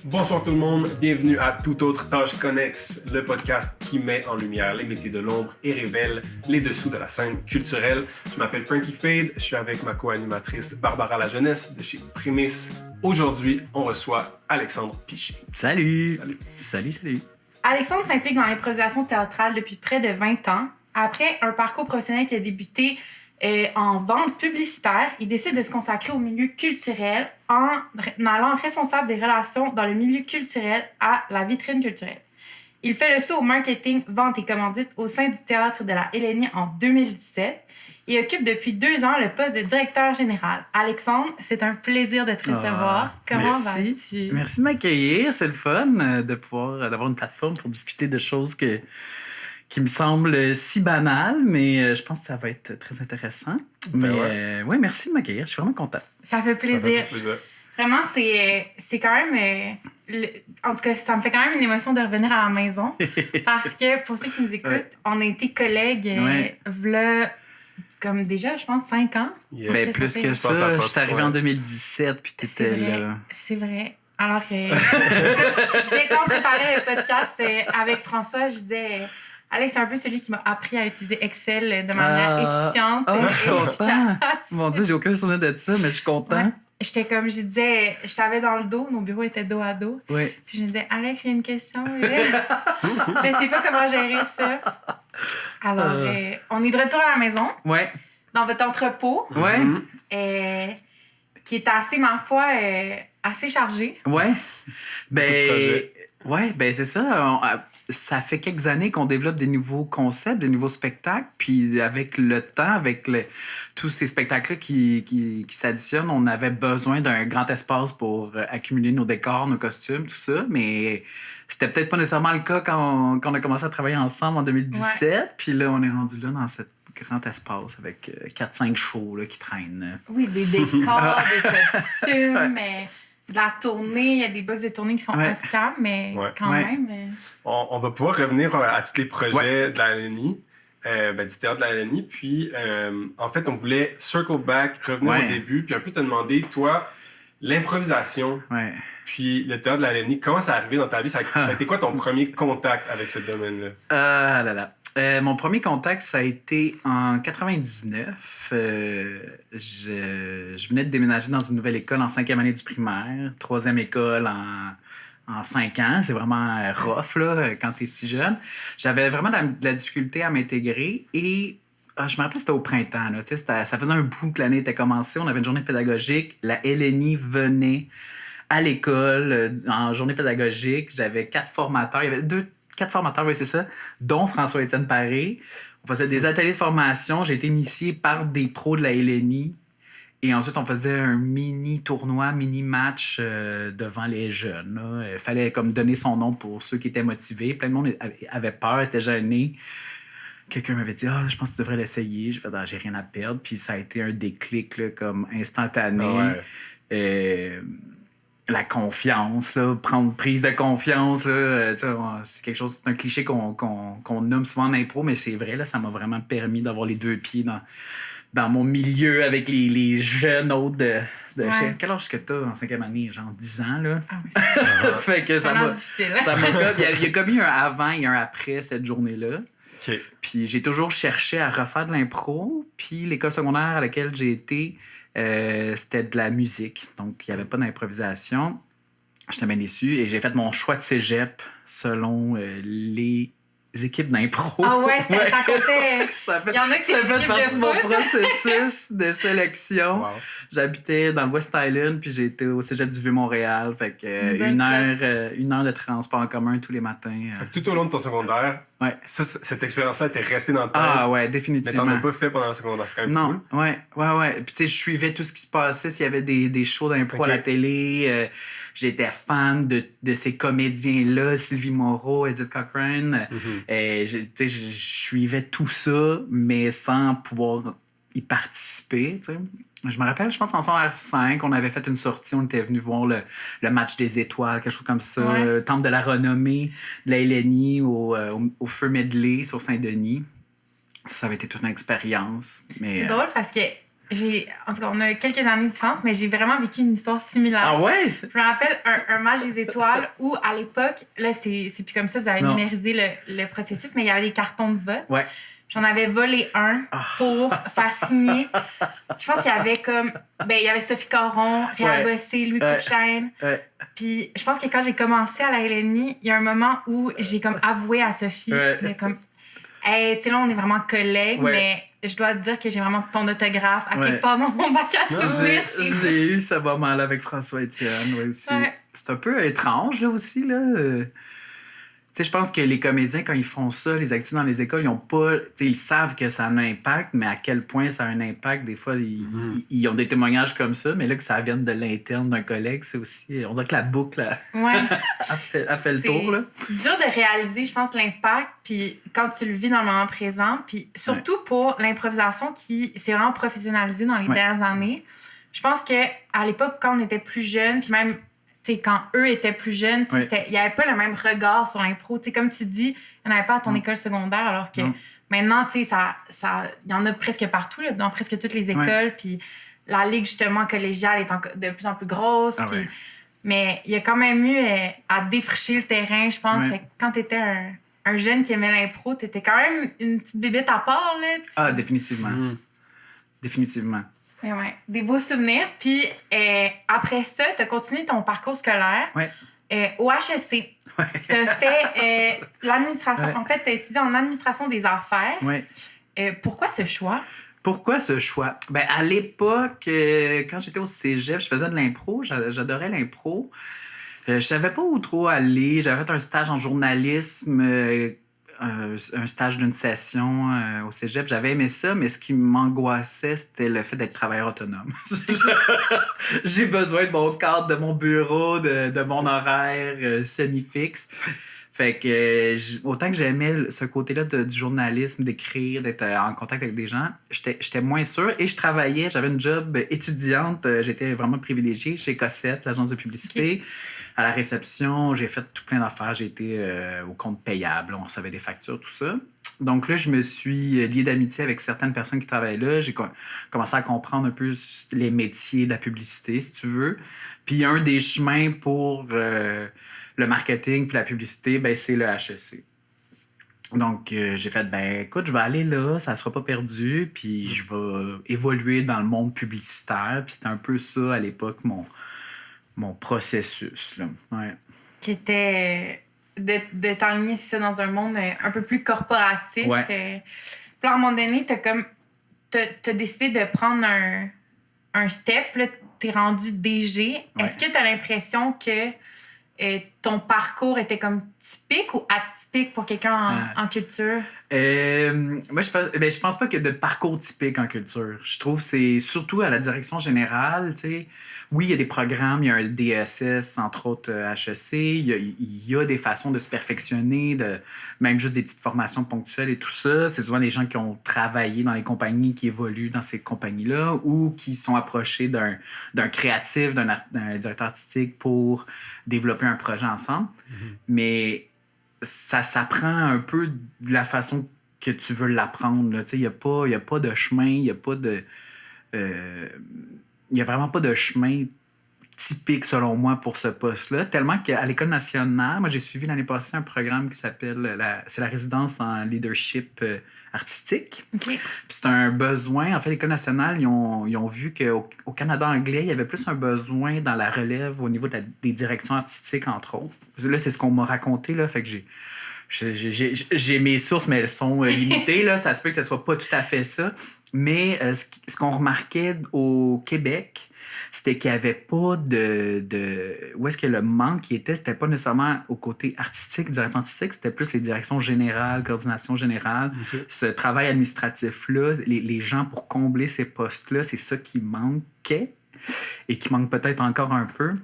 Bonsoir tout le monde, bienvenue à Tout autre tâche connexe, le podcast qui met en lumière les métiers de l'ombre et révèle les dessous de la scène culturelle. Je m'appelle Frankie Fade, je suis avec ma co-animatrice Barbara La Jeunesse de chez Prémisse. Aujourd'hui, on reçoit Alexandre Piché. Salut! Alexandre s'implique dans l'improvisation théâtrale depuis près de 20 ans. Après un parcours professionnel qui a débuté en vente publicitaire, il décide de se consacrer au milieu culturel en allant responsable des relations dans le milieu culturel à la vitrine culturelle. Il fait le saut au marketing, vente et commandite au sein du Théâtre de la Hélénie en 2017 et occupe depuis 2 ans le poste de directeur général. Alexandre, c'est un plaisir de te recevoir. Comment vas-tu? Merci de m'accueillir. C'est le fun d'avoir une plateforme pour discuter de choses qui me semblent si banales, mais je pense que ça va être très intéressant. Ouais, merci de m'accueillir. Je suis vraiment content. Ça fait plaisir. Vraiment, c'est quand même... en tout cas, ça me fait quand même une émotion de revenir à la maison. Parce que, pour ceux qui nous écoutent, on a été collègues v'là, comme déjà, je pense, 5 ans. Yeah. Ben, plus que ça, je suis arrivé en 2017, puis t'étais là. C'est vrai. Alors, je disais, quand on préparait le podcast avec François, je disais... Alex, c'est un peu celui qui m'a appris à utiliser Excel de manière efficiente. Je suis content. Mon Dieu, j'ai aucun souvenir de ça, mais je suis content. Ouais. J'étais comme, je disais, je t'avais dans le dos, nos bureaux étaient dos à dos. Oui. Puis je me disais, Alex, j'ai une question. Je sais pas comment gérer ça. Alors, on est de retour à la maison. Ouais. Dans votre entrepôt. Ouais. Qui est assez, ma foi, assez chargé. Ouais. Ben c'est ça. Ça fait quelques années qu'on développe des nouveaux concepts, des nouveaux spectacles. Puis avec le temps, avec tous ces spectacles-là qui s'additionnent, on avait besoin d'un grand espace pour accumuler nos décors, nos costumes, tout ça. Mais c'était peut-être pas nécessairement le cas quand on a commencé à travailler ensemble en 2017. Ouais. Puis là, on est rendu là dans cet grand espace avec 4-5 shows là, qui traînent. Oui, des décors, des costumes, de la tournée, il y a des box de tournée qui sont off-cam, mais quand même... On va pouvoir revenir à tous les projets de la Hélénie, du théâtre de la Hélénie. Puis, en fait, on voulait circle back, revenir au début, puis un peu te demander, toi, l'improvisation, puis le théâtre de la Hélénie, comment ça arrivé dans ta vie? Ça a été quoi ton premier contact avec ce domaine-là? Mon premier contact, ça a été en 99. Je venais de déménager dans une nouvelle école en 5e année du primaire, 3e école en 5 ans. C'est vraiment rough là, quand t'es si jeune. J'avais vraiment de la difficulté à m'intégrer et je me rappelle, c'était au printemps. Là, ça faisait un bout que l'année était commencée. On avait une journée pédagogique. La Hélénie venait à l'école en journée pédagogique. J'avais 4 formateurs. Il y avait 4 formateurs, oui, c'est ça, dont François-Étienne Paré. On faisait des ateliers de formation. J'ai été initié par des pros de la Hélénie. Et ensuite, on faisait un mini-tournoi, mini-match devant les jeunes. Il fallait comme donner son nom pour ceux qui étaient motivés. Plein de monde avait peur, était gêné. Quelqu'un m'avait dit « je pense que tu devrais l'essayer. » J'ai fait « j'ai rien à perdre. » Puis ça a été un déclic là, comme instantané. La confiance, là, prendre prise de confiance, là, c'est quelque chose, c'est un cliché qu'on nomme souvent en impro, mais c'est vrai, là, ça m'a vraiment permis d'avoir les 2 pieds dans mon milieu avec les jeunes autres de quel âge que t'as en 5e année? Genre 10 ans, là? Ah oui, fait que ça m'a il y a comme eu un avant et un après cette journée-là. Okay. Puis j'ai toujours cherché à refaire de l'impro, puis l'école secondaire à laquelle j'ai été, c'était de la musique. Donc, il n'y avait pas d'improvisation. J'étais bien déçu et j'ai fait mon choix de cégep selon les équipes d'impro. Ah ouais, ça comptait. Il y en a qui c'est ça fait partie de mon foot. processus de sélection. Wow. J'habitais dans le West Island puis j'ai été au cégep du Vieux-Montréal. Fait que une heure de transport en commun tous les matins. Fait que tout au long de ton secondaire, cette expérience-là était restée dans ta tête. Ah ouais, définitivement. Mais t'en as pas fait pendant le secondaire, c'est quand même cool. Ouais. Puis tu sais, je suivais tout ce qui se passait. S'il y avait des shows d'impro à la télé, j'étais fan de ces comédiens-là, Sylvie Moreau, Edith Cochrane. Je suivais tout ça, mais sans pouvoir y participer, tu sais. Je me rappelle, je pense en secondaire 5, on avait fait une sortie, on était venu voir le match des étoiles, quelque chose comme ça, Temple de la renommée de la Hélénie au Feu Medley sur Saint-Denis. Ça avait été toute une expérience. Mais, c'est drôle parce que En tout cas, on a quelques années de différence, mais j'ai vraiment vécu une histoire similaire. Ah ouais? Je me rappelle un match des étoiles où, à l'époque, là, c'est plus comme ça, vous avez numérisé le processus, mais il y avait des cartons de vote. Ouais. J'en avais volé un pour faire signer. Je pense qu'il y avait comme... Ben, il y avait Sophie Caron, Réal Bossé, Louis Cruikshank. Puis je pense que quand j'ai commencé à la LNI, il y a un moment où j'ai comme avoué à Sophie, comme... Hey, tu sais, là, on est vraiment collègues, mais je dois te dire que j'ai vraiment ton autographe à quelque part dans mon bac à souvenirs. J'ai eu ce moment-là avec François-Étienne, aussi. C'est un peu étrange, là, aussi, là. Tu sais, je pense que les comédiens, quand ils font ça, les acteurs dans les écoles, ils ont pas... Tu sais, ils savent que ça a un impact, mais à quel point ça a un impact, des fois, ils ont des témoignages comme ça, mais là, que ça vienne de l'interne d'un collègue, c'est aussi... On dirait que la boucle a fait le tour, là. C'est dur de réaliser, je pense, l'impact, puis quand tu le vis dans le moment présent, puis surtout pour l'improvisation qui s'est vraiment professionnalisée dans les dernières années. Je pense qu'à l'époque, quand on était plus jeunes, puis même... T'sais, quand eux étaient plus jeunes, il n'y avait pas le même regard sur l'impro. Comme tu dis, il n'y en avait pas à ton école secondaire, alors que maintenant, il y en a presque partout, là, dans presque toutes les écoles. Puis la ligue, justement, collégiale est de plus en plus grosse. Mais il y a quand même eu à défricher le terrain, je pense. Fait que quand tu étais un jeune qui aimait l'impro, tu étais quand même une petite bébête à part. Là, définitivement. Définitivement. Ouais, des beaux souvenirs. Puis après ça, tu as continué ton parcours scolaire au HEC. Tu as fait l'administration. En fait, tu as étudié en administration des affaires. Pourquoi ce choix? Pourquoi ce choix? Ben, à l'époque, quand j'étais au cégep, je faisais de l'impro. J'adorais l'impro. Je savais pas où trop aller. J'avais fait un stage en journalisme. Un stage d'une session au cégep. J'avais aimé ça, mais ce qui m'angoissait, c'était le fait d'être travailleur autonome. J'ai besoin de mon cadre, de mon bureau, de mon horaire semi-fixe. Fait que autant que j'aimais ce côté-là du journalisme, d'écrire, d'être en contact avec des gens, j'étais moins sûre. Et je travaillais, j'avais une job étudiante. J'étais vraiment privilégiée chez Cossette, l'agence de publicité. À la réception, j'ai fait tout plein d'affaires. J'ai été au compte payable. On recevait des factures, tout ça. Donc là, je me suis lié d'amitié avec certaines personnes qui travaillent là. J'ai commencé à comprendre un peu les métiers de la publicité, si tu veux. Puis un des chemins pour le marketing puis la publicité, ben, c'est le HEC. Donc, j'ai fait, écoute, je vais aller là, ça ne sera pas perdu, puis je vais évoluer dans le monde publicitaire. Puis c'était un peu ça, à l'époque, mon processus. Là. Qui était de t'enligner dans un monde un peu plus corporatif. Puis à un moment donné, t'as décidé de prendre un step. T'es rendu DG. Est-ce que t'as l'impression que ton parcours était comme typique ou atypique pour quelqu'un en culture? Moi, je pense pas qu'il y a de parcours typique en culture. Je trouve que c'est surtout à la direction générale, tu sais. Oui, il y a des programmes, il y a un DSS, entre autres HEC, il y a des façons de se perfectionner, même juste des petites formations ponctuelles et tout ça. C'est souvent les gens qui ont travaillé dans les compagnies, qui évoluent dans ces compagnies-là ou qui sont approchés d'un créatif, d'un directeur artistique pour développer un projet ensemble. Mais ça s'apprend un peu de la façon que tu veux l'apprendre. Il n'y a pas de chemin, il n'y a pas de... Il n'y a vraiment pas de chemin typique, selon moi, pour ce poste-là. Tellement qu'à l'École nationale, moi, j'ai suivi l'année passée un programme qui s'appelle c'est la résidence en leadership artistique. Okay. Puis c'est un besoin. En fait, l'École nationale, ils ont vu qu'au Canada anglais, il y avait plus un besoin dans la relève au niveau des directions artistiques, entre autres. Là, c'est ce qu'on m'a raconté, là. Fait que j'ai mes sources, mais elles sont limitées. Là. Ça se peut que ce ne soit pas tout à fait ça. Mais ce qu'on remarquait au Québec, c'était qu'il n'y avait pas où est-ce que le manque qui était, c'était pas nécessairement au côté artistique, direction artistique, c'était plus les directions générales, coordination générale. Okay. Ce travail administratif-là, les gens pour combler ces postes-là, c'est ça qui manquait et qui manque peut-être encore un peu.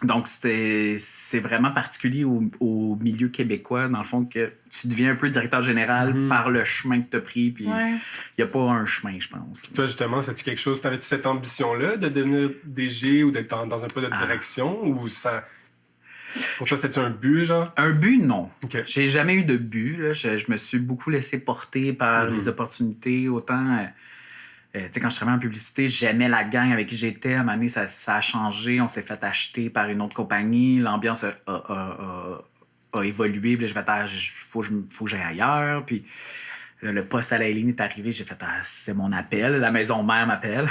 Donc, c'est vraiment particulier au milieu québécois, dans le fond, que tu deviens un peu directeur général par le chemin que tu as pris, puis il n'y a pas un chemin, je pense. Puis toi, justement, c'est-tu quelque chose... T'avais-tu cette ambition-là de devenir DG ou d'être dans un peu de direction, ou ça... Pour toi, c'était-tu un but, genre? Un but, non. Okay. J'ai jamais eu de but. Là. Je me suis beaucoup laissé porter par les opportunités, autant... Tu sais, quand je travaillais en publicité, j'aimais la gang avec qui j'étais. À un moment donné, ça a changé. On s'est fait acheter par une autre compagnie. L'ambiance a évolué. Puis là, j'ai fait, faut que j'aille ailleurs. Puis là, le poste à la Hélénie est arrivé. J'ai fait, c'est mon appel. La maison mère m'appelle.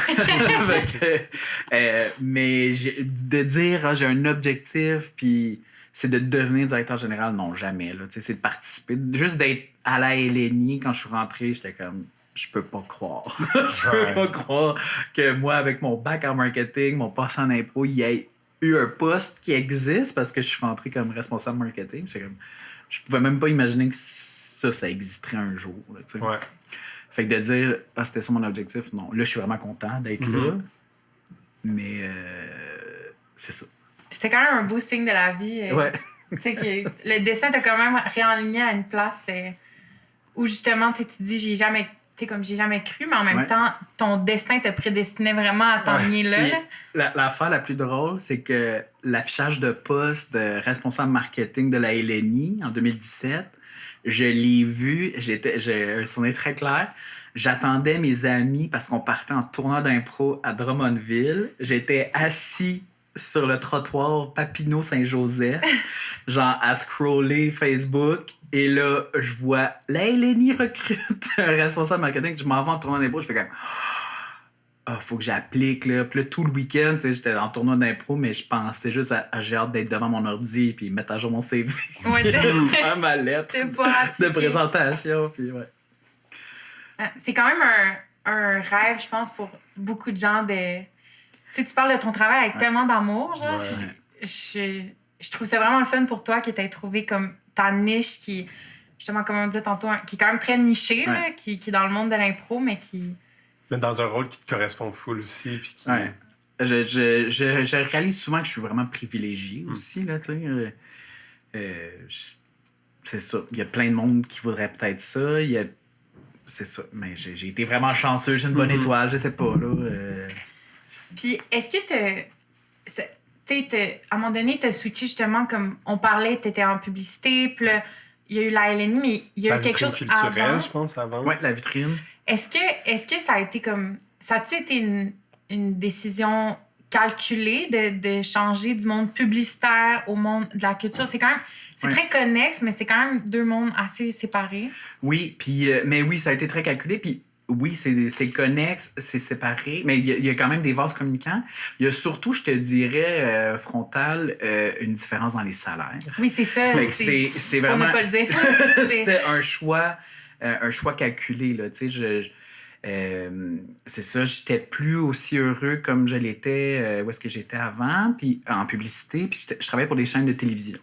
Mais de dire, j'ai un objectif, puis c'est de devenir directeur général, non, jamais. Là. C'est de participer. Juste d'être à la Hélénie, quand je suis rentré, j'étais comme... Je peux pas croire. Je peux pas croire que moi, avec mon bac en marketing, mon poste en impro, il y ait eu un poste qui existe parce que je suis rentré comme responsable marketing. Je pouvais même pas imaginer que ça existerait un jour. Là, fait que de dire, c'était ça mon objectif, non. Là, je suis vraiment content d'être là. Mais c'est ça. C'était quand même un beau signe de la vie. Tu sais que le destin t'a quand même réaligné à une place où justement, tu dis, j'ai jamais cru, mais en même temps, ton destin te prédestinait vraiment à t'emmener là. L'affaire la plus drôle, c'est que l'affichage de poste de responsable marketing de la Hélénie en 2017, je l'ai vu, j'ai un souvenir très clair. J'attendais mes amis parce qu'on partait en tournoi d'impro à Drummondville. J'étais assis sur le trottoir Papineau-Saint-Joseph, genre à scroller Facebook. Et là, je vois la Hélénie recrute un responsable marketing. Je m'en vais en tournoi d'impro. Je fais comme, faut que j'applique. Là. Puis là, tout le week-end, j'étais en tournoi d'impro, mais je pensais juste à j'ai hâte d'être devant mon ordi puis mettre à jour mon CV. Faire ma lettre de présentation. Puis c'est quand même un rêve, je pense, pour beaucoup de gens de... Tu parles de ton travail avec tellement d'amour, genre. Je trouve ça vraiment le fun pour toi que tu aies trouvé comme ta niche qui, justement, comme on disait tantôt, qui est quand même très nichée, là, qui est dans le monde de l'impro, mais qui... Mais dans un rôle qui te correspond full aussi. Puis qui... Je réalise souvent que je suis vraiment privilégié aussi, là, tu sais. C'est ça. Il y a plein de monde qui voudrait peut-être ça. C'est ça. Mais j'ai été vraiment chanceux. J'ai une bonne étoile, je sais pas, là. Puis, est-ce que à un moment donné, tu as switché justement, comme on parlait, tu étais en publicité, puis là, il y a eu la LNI, mais il y a eu quelque chose culturelle, je pense, avant. Oui, la vitrine. Est-ce que ça a été comme... Ça a-tu été une décision calculée de changer du monde publicitaire au monde de la culture? C'est quand même... C'est très connexe, mais c'est quand même deux mondes assez séparés. Oui, puis... mais oui, ça a été très calculé, puis... Oui, c'est connexe, c'est séparé, mais il y a quand même des vases communicants. Il y a surtout, je te dirais, frontal, une différence dans les salaires. Oui, c'est ça. C'est vraiment... On ne pas le dire. C'était un choix calculé, là, tu sais, c'est ça, j'étais plus aussi heureux comme je l'étais où est-ce que j'étais avant, puis en publicité, puis je travaillais pour des chaînes de télévision.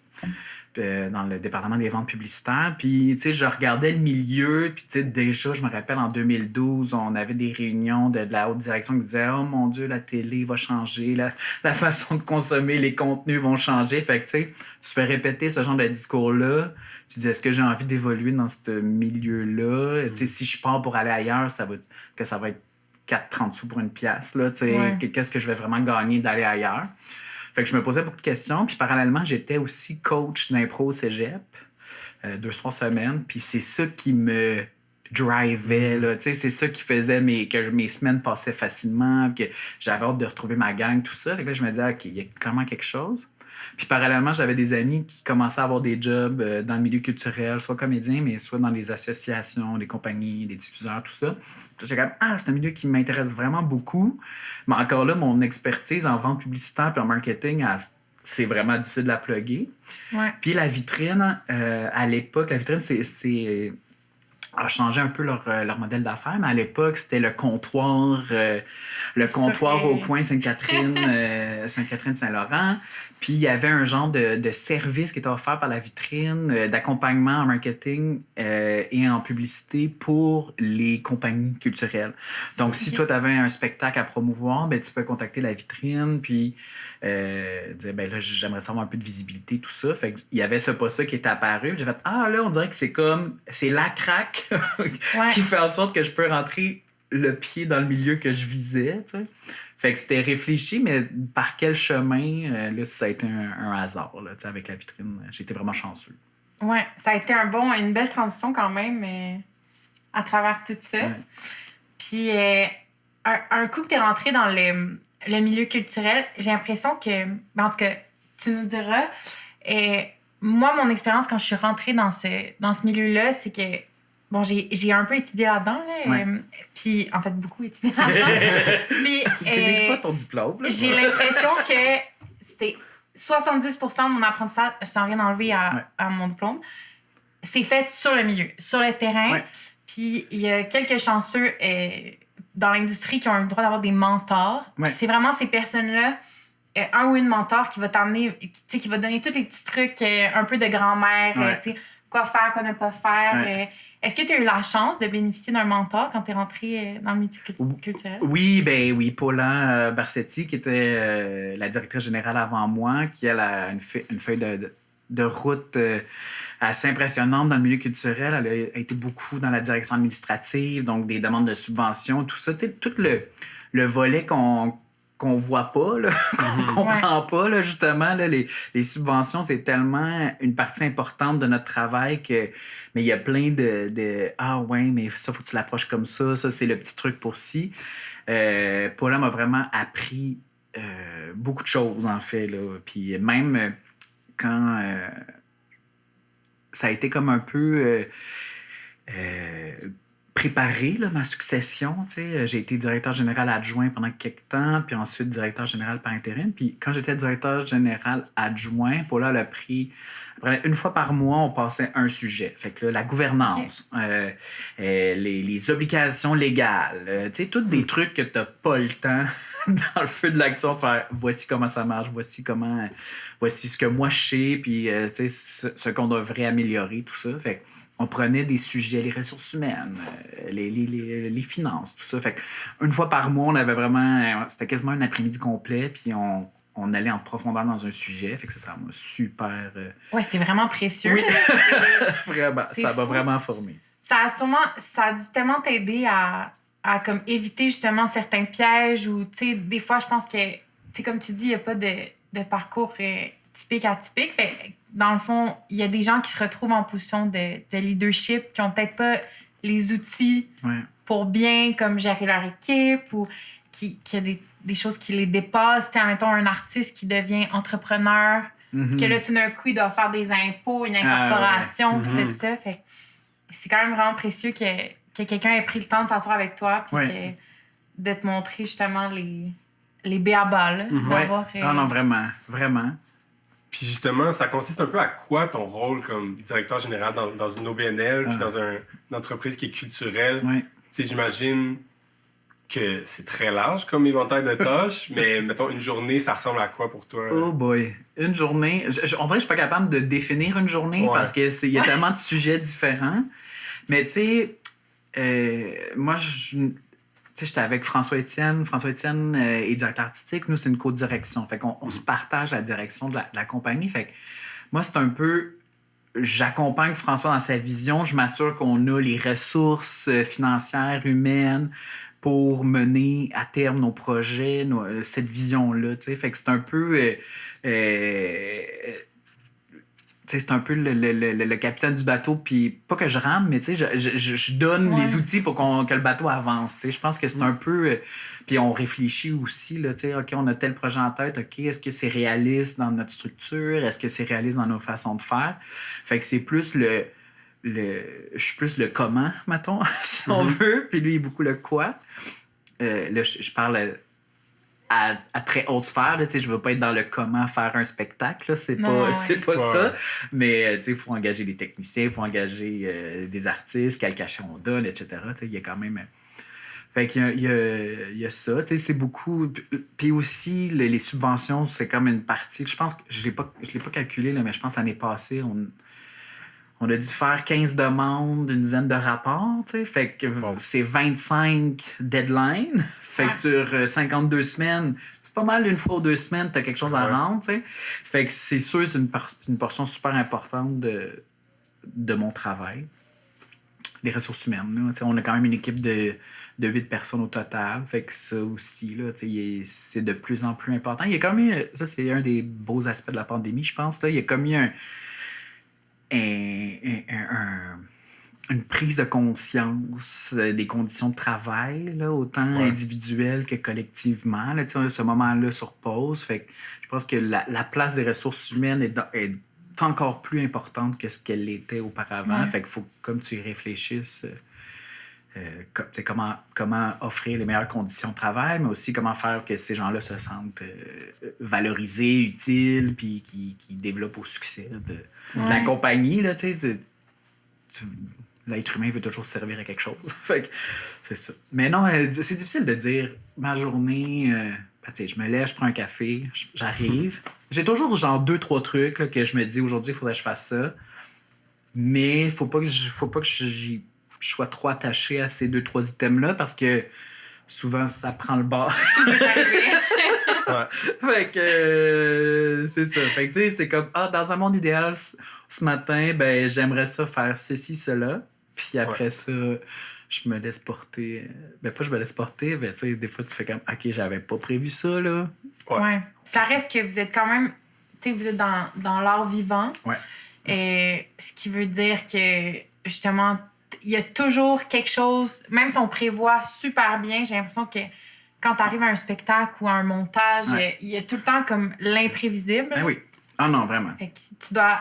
Dans le département des ventes publicitaires. Puis, tu sais, je regardais le milieu. Puis, tu sais, déjà, je me rappelle, en 2012, on avait des réunions de la haute direction qui disaient « Oh mon Dieu, la télé va changer. La façon de consommer les contenus vont changer. » Fait que, tu sais, tu fais répéter ce genre de discours-là. Tu dis « Est-ce que j'ai envie d'évoluer dans ce milieu-là? Tu sais, si je pars pour aller ailleurs, ça va être 4,30 sous pour une pièce. Là, tu sais, qu'est-ce que je vais vraiment gagner d'aller ailleurs? » Fait que je me posais beaucoup de questions. Puis parallèlement, j'étais aussi coach d'impro au cégep, 2 soirs semaine. Puis c'est ça qui me drivait. Là. C'est ça qui faisait que mes semaines passaient facilement, que j'avais hâte de retrouver ma gang, tout ça. Fait que là, je me disais, OK, il y a clairement quelque chose. Puis parallèlement, j'avais des amis qui commençaient à avoir des jobs dans le milieu culturel, soit comédiens, mais soit dans les associations, les compagnies, les diffuseurs, tout ça. Puis j'étais comme, c'est un milieu qui m'intéresse vraiment beaucoup. Mais encore là, mon expertise en vente publicitaire et en marketing, c'est vraiment difficile de la plugger. Ouais. Puis la vitrine, à l'époque, c'est a changé un peu leur modèle d'affaires, mais à l'époque, c'était le comptoir au coin Sainte-Catherine-Saint-Laurent. Puis il y avait un genre de service qui était offert par la vitrine, d'accompagnement en marketing et en publicité pour les compagnies culturelles. Donc, si toi, tu avais un spectacle à promouvoir, ben, tu peux contacter la vitrine, puis dire, ben là, j'aimerais savoir un peu de visibilité, tout ça. Fait qu'il y avait ce poste-là qui était apparu. J'ai fait, là, on dirait que c'est la craque qui fait en sorte que je peux rentrer le pied dans le milieu que je visais, tu sais. Fait que c'était réfléchi, mais par quel chemin, là, ça a été un hasard, là, avec la vitrine. J'ai été vraiment chanceux. Ouais, ça a été une belle transition quand même à travers tout ça. Ouais. Puis, un coup que tu es rentré dans le milieu culturel, j'ai l'impression que, ben, en tout cas, tu nous diras, moi, mon expérience quand je suis rentrée dans ce milieu-là, c'est que, bon, j'ai un peu étudié là-dedans, là, Ouais. puis, en fait, beaucoup étudié là-dedans. Puis, Tu pas ton diplôme. Là. j'ai l'impression que c'est 70% de mon apprentissage, sans rien enlever à mon diplôme, c'est fait sur le milieu, sur le terrain. Ouais. Puis il y a quelques chanceux dans l'industrie qui ont le droit d'avoir des mentors. Ouais. Puis c'est vraiment ces personnes-là, un ou une mentor qui va t'amener, qui va donner tous les petits trucs, un peu de grand-mère, Ouais. quoi faire, quoi ne pas faire. Ouais. Est-ce que tu as eu la chance de bénéficier d'un mentor quand tu es rentré dans le milieu culturel? Oui, Paula Barsetti, qui était la directrice générale avant moi, qui elle a une feuille de route assez impressionnante dans le milieu culturel. Elle a été beaucoup dans la direction administrative, donc des demandes de subventions, tout ça. Tu sais, tout le volet qu'on voit pas, là, qu'on comprend pas, là, justement. Là, les subventions, c'est tellement une partie importante de notre travail que... Mais il y a plein de ah ouais, mais ça, faut que tu l'approches comme ça. Ça, c'est le petit truc pour ci. Paula m'a vraiment appris beaucoup de choses, en fait. Là. Puis même quand... ça a été comme un peu... préparer là, ma succession. J'ai été directeur général adjoint pendant quelques temps, puis ensuite directeur général par intérim. Puis quand j'étais directeur général adjoint, Paula l'a pris. Après, une fois par mois, on passait un sujet. Fait que là, la gouvernance, les obligations légales, tous des trucs que tu n'as pas le temps dans le feu de l'action de faire voici comment ça marche, voici ce que moi je sais, puis ce qu'on devrait améliorer, tout ça. Fait on prenait des sujets, les ressources humaines, les finances, tout ça. Fait une fois par mois, on avait vraiment... C'était quasiment un après-midi complet, puis on allait en profondeur dans un sujet. Fait que ça m'a super... Ouais, c'est vraiment précieux. Oui, vraiment. Ça m'a fou. vraiment formé. Ça a dû tellement t'aider à comme éviter justement certains pièges ou, tu sais, des fois, je pense que, tu sais, comme tu dis, il n'y a pas de parcours typique atypique. Fait dans le fond, il y a des gens qui se retrouvent en position de leadership qui ont peut-être pas les outils pour bien comme gérer leur équipe ou qui a des choses qui les dépassent. Tu sais, mettons un artiste qui devient entrepreneur, que là, tout d'un coup, il doit faire des impôts, une incorporation, puis tout ça. Fait c'est quand même vraiment précieux que quelqu'un ait pris le temps de s'asseoir avec toi puis de te montrer justement les b.a.-ba, là. Non, vraiment, vraiment. Puis justement, ça consiste un peu à quoi ton rôle comme directeur général dans une OBNL, puis dans une entreprise qui est culturelle? Tu sais, j'imagine que c'est très large comme éventail de tâches, mais mettons, une journée, ça ressemble à quoi pour toi? Oh boy! Une journée... on dirait que je suis pas capable de définir une journée parce qu'il y a tellement de sujets différents. Mais tu sais, moi, j'étais avec François-Étienne. François-Étienne est directeur artistique. Nous, c'est une co-direction. Fait qu'on se partage la direction de la compagnie. Fait que moi, c'est un peu... J'accompagne François dans sa vision. Je m'assure qu'on a les ressources financières, humaines pour mener à terme nos projets, cette vision-là. Fait que c'est un peu... c'est un peu le capitaine du bateau, puis pas que je rame, mais je donne les outils pour que le bateau avance. Je pense que c'est un peu... puis on réfléchit aussi, là, OK, on a tel projet en tête, OK, est-ce que c'est réaliste dans notre structure? Est-ce que c'est réaliste dans nos façons de faire? Fait que c'est plus je suis plus le comment, mettons, si on veut, puis lui, il est beaucoup le quoi. Là, je parle... À très haute sphère, là, je ne veux pas être dans le comment faire un spectacle, là, c'est pas ça. Mais il faut engager des techniciens, il faut engager des artistes, quel cachet on donne, etc. Il y a quand même... Fait qu'il y a ça, c'est beaucoup... Puis aussi, les subventions, c'est comme une partie... Je pense que je l'ai pas calculé, là, mais je pense que l'année passée, on a dû faire 15 demandes, une dizaine de rapports, tu sais. Fait que c'est 25 deadlines. Fait que sur 52 semaines, c'est pas mal une fois ou 2 semaines, t'as quelque chose à rendre, tu sais. Fait que c'est sûr, c'est une portion super importante de mon travail. Les ressources humaines, là. On a quand même une équipe de 8 personnes au total. Fait que ça aussi, là, c'est de plus en plus important. Il y a comme eu... Ça, c'est un des beaux aspects de la pandémie, je pense. Là. Il y a comme eu une prise de conscience des conditions de travail, là, autant individuelles que collectivement. Là, ce moment-là sur pause. Fait que je pense que la place des ressources humaines est encore plus importante que ce qu'elle l'était auparavant. Fait qu'il faut, comme tu y réfléchisses, comment offrir les meilleures conditions de travail, mais aussi comment faire que ces gens-là se sentent valorisés, utiles, puis qui développent au succès de la compagnie. Là, l'être humain veut toujours servir à quelque chose. Fait que c'est ça. Mais non, c'est difficile de dire ma journée. Je me lève, je prends un café, j'arrive. J'ai toujours genre 2-3 trucs là, que je me dis aujourd'hui, il faudrait que je fasse ça. Mais il faut pas que je sois trop attaché à ces 2-3 items-là parce que souvent, ça prend le bord. Tout peut arriver. Fait que c'est ça. Fait que tu sais, c'est comme dans un monde idéal, ce matin, ben j'aimerais ça faire ceci, cela. Puis après ça, je me laisse porter. Ben pas je me laisse porter, mais tu sais, des fois tu fais comme OK, j'avais pas prévu ça là. Ouais. Ça reste que vous êtes quand même, tu sais, vous êtes dans l'art vivant. Ouais. Ce qui veut dire que justement, il y a toujours quelque chose, même si on prévoit super bien, j'ai l'impression que quand tu arrives à un spectacle ou à un montage, il y a tout le temps comme l'imprévisible. Ben oui. Ah non, vraiment. Fait que tu dois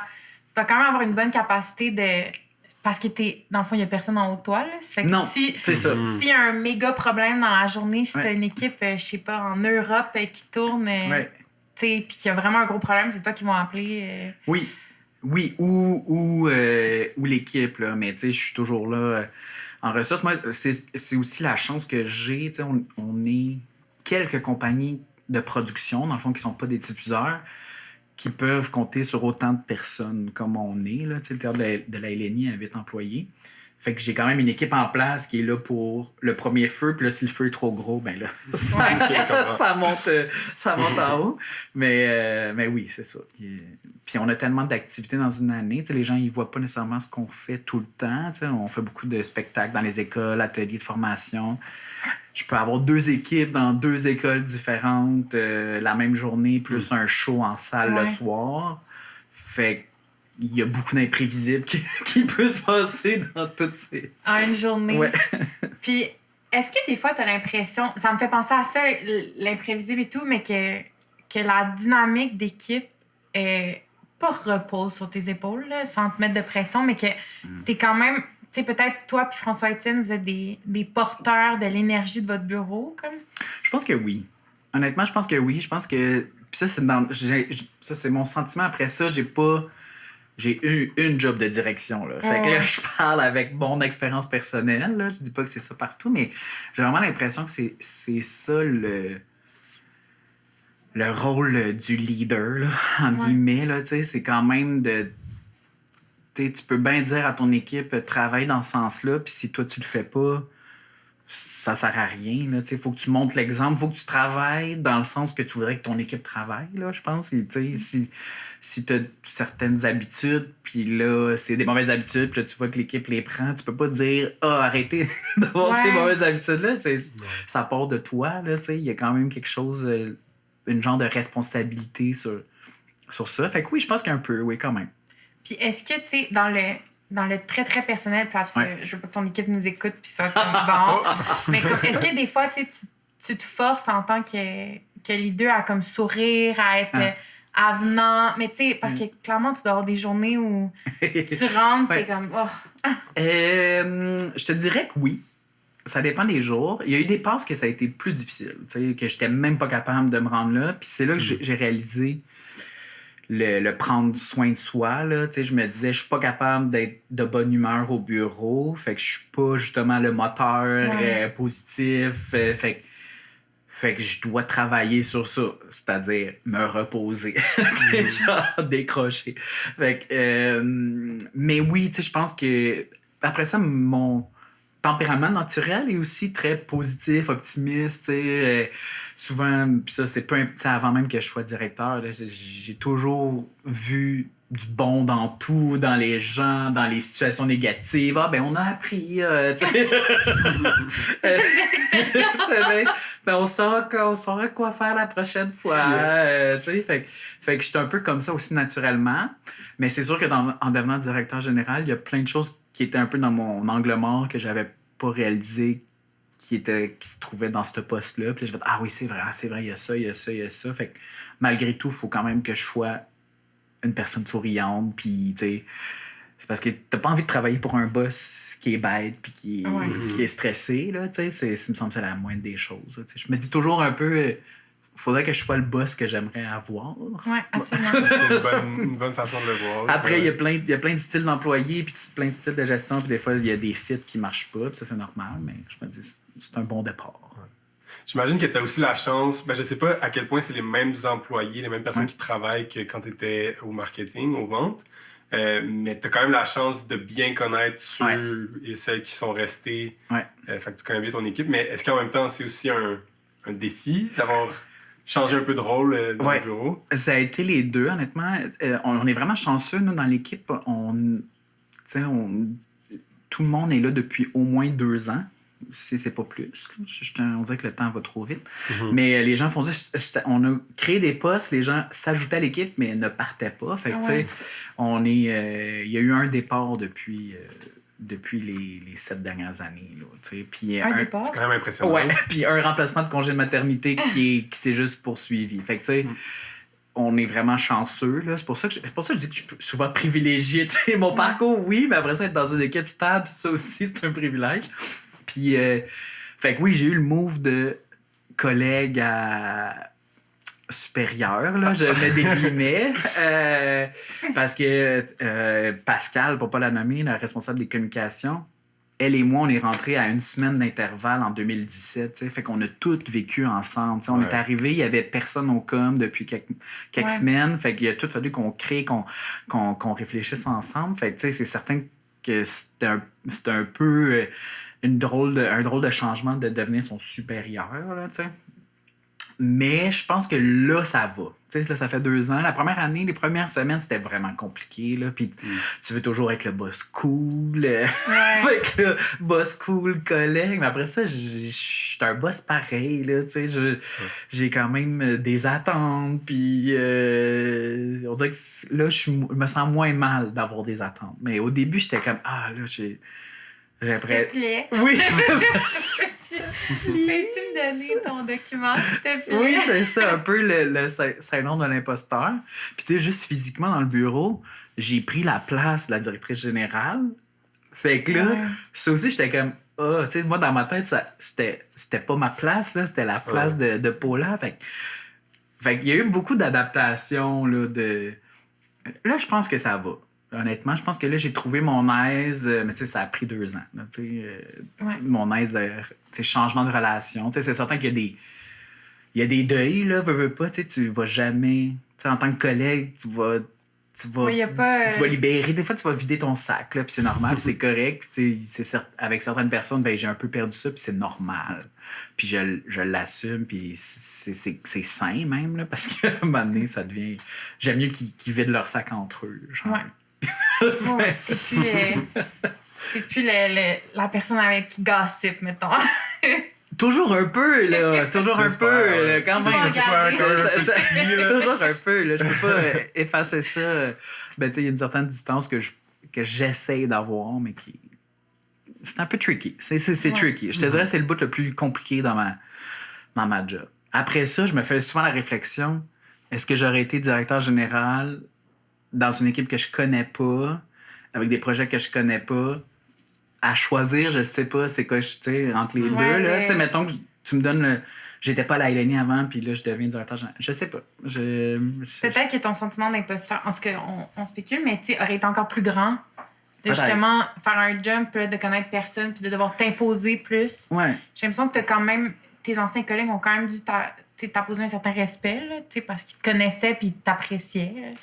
quand même avoir une bonne capacité de... Parce que dans le fond, il n'y a personne en haut de toi. Là. Fait que non, c'est ça. S'il y a un méga problème dans la journée, si tu as une équipe, je sais pas, en Europe qui tourne, puis qu'il y a vraiment un gros problème, c'est toi qui vont appeler. Oui, ou l'équipe, là. Mais tu sais, je suis toujours là en ressources. Moi, c'est aussi la chance que j'ai. Tu sais, on est quelques compagnies de production, dans le fond, qui sont pas des diffuseurs, qui peuvent compter sur autant de personnes comme on est. Là. Tu sais, le théâtre de la LNI a 8 employés. Fait que j'ai quand même une équipe en place qui est là pour le premier feu. Puis là, si le feu est trop gros, ben là, ça monte en haut. Mais oui, c'est ça. Puis on a tellement d'activités dans une année. Les gens, ils voient pas nécessairement ce qu'on fait tout le temps. On fait beaucoup de spectacles dans les écoles, ateliers de formation. Je peux avoir 2 équipes dans 2 écoles différentes la même journée, plus un show en salle le soir. Fait il y a beaucoup d'imprévisibles qui peut se passer dans toutes ces... En une journée. Ouais. Puis, est-ce que des fois, tu as l'impression... Ça me fait penser à ça, l'imprévisible et tout, mais que la dynamique d'équipe pas repose sur tes épaules, là, sans te mettre de pression, mais que tu es quand même... Tu sais, peut-être toi puis François-Étienne, vous êtes des porteurs de l'énergie de votre bureau, comme? Je pense que oui. Honnêtement, je pense que oui. Je pense que... Puis ça, c'est mon sentiment. Après ça, j'ai eu une job de direction. Là. Fait que là, je parle avec mon expérience personnelle. Là. Je dis pas que c'est ça partout, mais j'ai vraiment l'impression que c'est ça le rôle du leader, là, entre guillemets. Là, c'est quand même de... Tu peux bien dire à ton équipe, travaille dans ce sens-là, puis si toi, tu le fais pas, ça sert à rien. Il faut que tu montres l'exemple, il faut que tu travailles dans le sens que tu voudrais que ton équipe travaille, là, je pense. Si tu as certaines habitudes, puis là, c'est des mauvaises habitudes, puis là, tu vois que l'équipe les prend, tu peux pas dire « Ah, arrêtez d'avoir ces mauvaises habitudes-là. » Ça part de toi. Il y a quand même quelque chose, une genre de responsabilité sur ça. Fait que oui, je pense qu'un peu, oui, quand même. Puis est-ce que, tu sais, dans le très, très personnel, puis je veux pas que ton équipe nous écoute, puis ça comme bon. Mais comme, est-ce que des fois, tu te forces en tant que leader à comme sourire, à être avenant? Mais tu sais, parce que clairement, tu dois avoir des journées où tu rentres, t'es comme... Oh. Je te dirais que oui. Ça dépend des jours. Il y a eu des passes que ça a été plus difficile, que j'étais même pas capable de me rendre là. Puis c'est là que j'ai réalisé le prendre soin de soi. Là. Je me disais, je suis pas capable d'être de bonne humeur au bureau. Fait que je suis pas justement le moteur positif. Fait que je dois travailler sur ça. C'est-à-dire me reposer. Genre décrocher. Fait que, mais oui, je pense que après ça, mon tempérament naturel est aussi très positif, optimiste. Souvent, puis ça, c'est pas avant même que je sois directeur, là, j'ai toujours vu du bon dans tout, dans les gens, dans les situations négatives. Ah, ben, on a appris, tu sais. On saura quoi faire la prochaine fois. Tu sais, fait que j'étais un peu comme ça aussi naturellement. Mais c'est sûr que en devenant directeur général, il y a plein de choses qui étaient un peu dans mon angle mort que j'avais pas réalisé qui se trouvaient dans ce poste-là. Puis là, je me ah oui, c'est vrai, il y a ça, il y a ça, il y a ça. Fait que malgré tout, il faut quand même que je sois une personne souriante, puis tu sais, c'est parce que t'as pas envie de travailler pour un boss qui est bête puis qui est stressé, là, tu sais, ça me semble que c'est la moindre des choses, là, je me dis toujours un peu, faudrait que je sois le boss que j'aimerais avoir. Oui, absolument. C'est une bonne façon de le voir. Après, il y a plein de styles d'employés, puis plein de styles de gestion, puis des fois, il y a des fits qui marchent pas, puis ça, c'est normal, mais je me dis, c'est un bon départ. J'imagine que tu as aussi la chance, je sais pas à quel point c'est les mêmes employés, les mêmes personnes qui travaillent que quand tu étais au marketing, aux ventes, mais tu as quand même la chance de bien connaître ceux et celles qui sont restés. Fait que tu connais bien ton équipe, mais est-ce qu'en même temps, c'est aussi un défi d'avoir changé un peu de rôle dans le bureau? Ça a été les deux, honnêtement. On est vraiment chanceux, nous, dans l'équipe. Tout le monde est là depuis au moins 2 ans. Si c'est pas plus. On dirait que le temps va trop vite. Mm-hmm. Mais les gens font dire, on a créé des postes, les gens s'ajoutaient à l'équipe, mais ne partaient pas. Fait que, il y a eu un départ depuis les 7 dernières années. Là, puis un départ? C'est quand même impressionnant. Ouais, puis un remplacement de congé de maternité qui s'est juste poursuivi. Fait que, tu sais, on est vraiment chanceux. Là. C'est pour ça que je dis que je suis souvent privilégié. Mon parcours, oui, mais après ça, être dans une équipe stable, ça aussi, c'est un privilège. Puis, fait que oui, j'ai eu le move de collègue à supérieur, là, je mets des guillemets, parce que Pascal, pour pas la nommer, la responsable des communications, elle et moi, on est rentrés à 1 semaine d'intervalle en 2017, t'sais, fait qu'on a tous vécu ensemble. On est arrivés, il y avait personne au com depuis quelques semaines, fait qu'il a tout fallu qu'on crée, qu'on réfléchisse ensemble. Fait que c'est certain que c'était un peu... un drôle de changement de devenir son supérieur, là, tu sais. Mais je pense que là, ça va. Tu sais, là, ça fait 2 ans. La première année, les premières semaines, c'était vraiment compliqué, là. Puis tu veux toujours être le boss cool. Fait que là, boss cool, collègue. Mais après ça, je suis un boss pareil, là, tu sais. J'ai quand même des attentes. Puis on dirait que là, je me sens moins mal d'avoir des attentes. Mais au début, j'étais comme, là, S'il te plaît. Oui, c'est ça. Peux-tu me donner ton document, s'il te plaît? Oui, c'est ça, un peu le syndrome de l'imposteur. Puis tu sais, juste physiquement dans le bureau, j'ai pris la place de la directrice générale. Fait que là, ça aussi, j'étais comme, tu sais, moi, dans ma tête, c'était pas ma place, là, c'était la place de Paula. Fait qu'il y a eu beaucoup d'adaptations, là, Là, je pense que ça va. Honnêtement, je pense que là, j'ai trouvé mon aise, mais tu sais, ça a pris 2 ans. Là, mon aise de changement de relation. C'est certain qu'il y a des deuils, là, veux pas, tu vas jamais... En tant que collègue, tu vas libérer. Des fois, tu vas vider ton sac, là, puis c'est normal, c'est correct. Avec certaines personnes, j'ai un peu perdu ça, puis c'est normal. Puis je l'assume, puis c'est sain même, là, parce qu'à un moment donné, ça devient... J'aime mieux qu'ils vident leur sac entre eux, genre. T'es plus la personne avec qui gossip, mettons. Toujours un peu, là. Toujours un peu, là, quand même. Toujours un peu, là. Je peux pas effacer ça. Ben, tu sais, il y a une certaine distance que j'essaie d'avoir, mais qui... C'est un peu tricky. C'est tricky. Je te dirais que c'est le bout le plus compliqué dans ma job. Après ça, je me fais souvent la réflexion, est-ce que j'aurais été directeur général dans une équipe que je connais pas, avec des projets que je connais pas, à choisir, je sais pas c'est quoi, tu sais, entre les deux, là. Tu sais, mettons que tu me donnes le... J'étais pas à la LNI avant, puis là, je deviens directeur général. Je sais pas. Peut-être que ton sentiment d'imposteur, en tout cas, on spécule, mais tu sais, aurait été encore plus grand de justement faire un jump, de connaître personne, puis de devoir t'imposer plus. Ouais. J'ai l'impression que t'as quand même... Tes anciens collègues ont quand même dû t'apposer un certain respect, là, parce qu'ils te connaissaient puis ils t'appréciaient.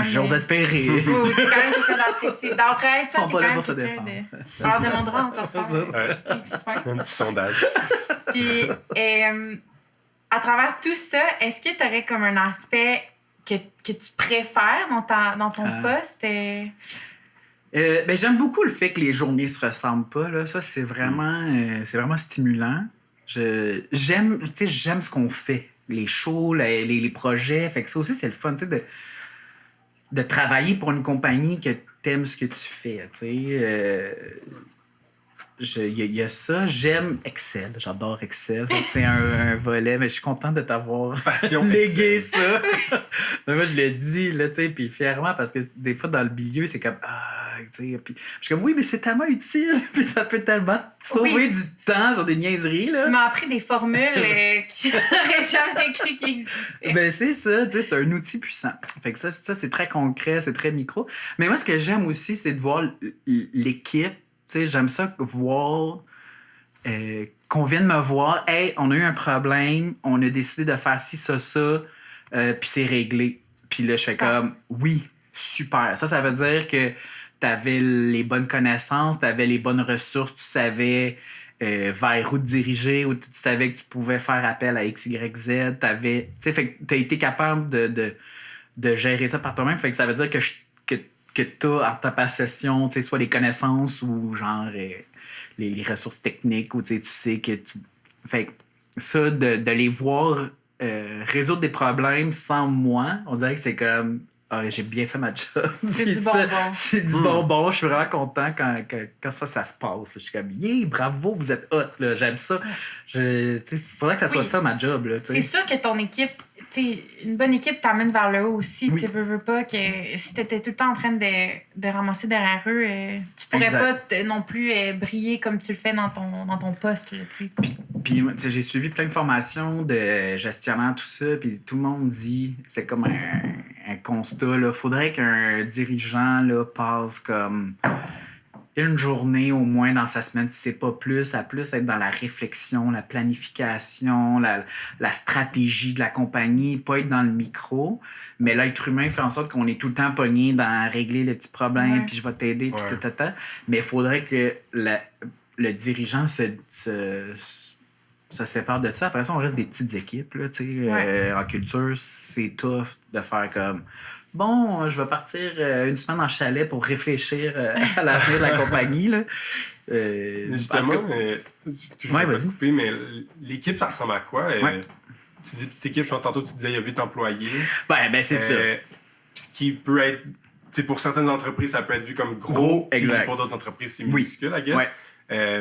J'ose espérer. Oui, quand même quelqu'un d'apprécié. D'entre eux, ils sont pas là pour se défendre. On leur demandera en sortant. Un petit sondage. Puis, à travers tout ça, est-ce que tu aurais comme un aspect que tu préfères dans ton poste? Ben, j'aime beaucoup le fait que les journées se ressemblent pas. Là. Ça, c'est vraiment stimulant. J'aime ce qu'on fait. Les shows, les projets. Fait que ça aussi, c'est le fun de travailler pour une compagnie que t'aimes ce que tu fais. Il y a ça. J'aime Excel. J'adore Excel. C'est un volet, mais je suis content de t'avoir légué ça. Mais moi, je le dis, là, puis fièrement, parce que des fois, dans le milieu, c'est comme... puis je suis comme, oui, mais c'est tellement utile. Puis ça peut tellement sauver du temps sur des niaiseries. Là. Tu m'as appris des formules qui n'auraient jamais cru qu'ils existaient. Ben, c'est ça. C'est un outil puissant. Fait que ça, c'est très concret, c'est très micro. Mais moi, ce que j'aime aussi, c'est de voir l'équipe. J'aime ça voir qu'on vienne me voir. Hey, on a eu un problème, on a décidé de faire ci, ça, puis c'est réglé. Puis là, je fais comme, oui, super. Ça veut dire que tu avais les bonnes connaissances, tu avais les bonnes ressources, tu savais vers où te diriger, ou tu savais que tu pouvais faire appel à X, Y, Z. Fait que tu as été capable de gérer ça par toi-même. Fait que ça veut dire que tu as en ta possession, soit les connaissances ou genre les ressources techniques, ou tu sais que tu. Fait que ça, de les voir résoudre des problèmes sans moi, on dirait que c'est comme. J'ai bien fait ma job. C'est du bonbon. C'est du bonbon. Je suis vraiment content quand ça se passe. Là. Je suis comme, bravo, vous êtes hot. Là. J'aime ça. Il faudrait que ça soit ça ma job. Là, c'est sûr que ton équipe, une bonne équipe t'amène vers le haut aussi. Tu veux pas que si t'étais tout le temps en train de ramasser derrière eux, tu pourrais pas non plus briller comme tu le fais dans ton poste. Là, puis j'ai suivi plein de formations de gestionnaire, tout ça, puis tout le monde dit, c'est comme un constat, là, faudrait qu'un dirigeant là, passe comme une journée au moins dans sa semaine, si c'est pas plus, à plus être dans la réflexion, la planification, la stratégie de la compagnie, pas être dans le micro. Mais l'être humain fait en sorte qu'on est tout le temps pogné dans régler le petit problème, puis je vais t'aider, puis Mais il faudrait que le dirigeant se sépare de ça. Après ça, on reste des petites équipes. Là, en culture, c'est tough de faire comme... Bon, je vais partir une semaine en chalet pour réfléchir à l'avenir de la compagnie. Là. Justement, je vais pas couper, mais l'équipe, ça ressemble à quoi? Tu dis petite équipe, je pense tantôt tu disais il y a 8 employés. Ben c'est ça. Ce qui peut être... pour certaines entreprises, ça peut être vu comme gros. Exact. Pour d'autres entreprises, c'est minuscule, I guess.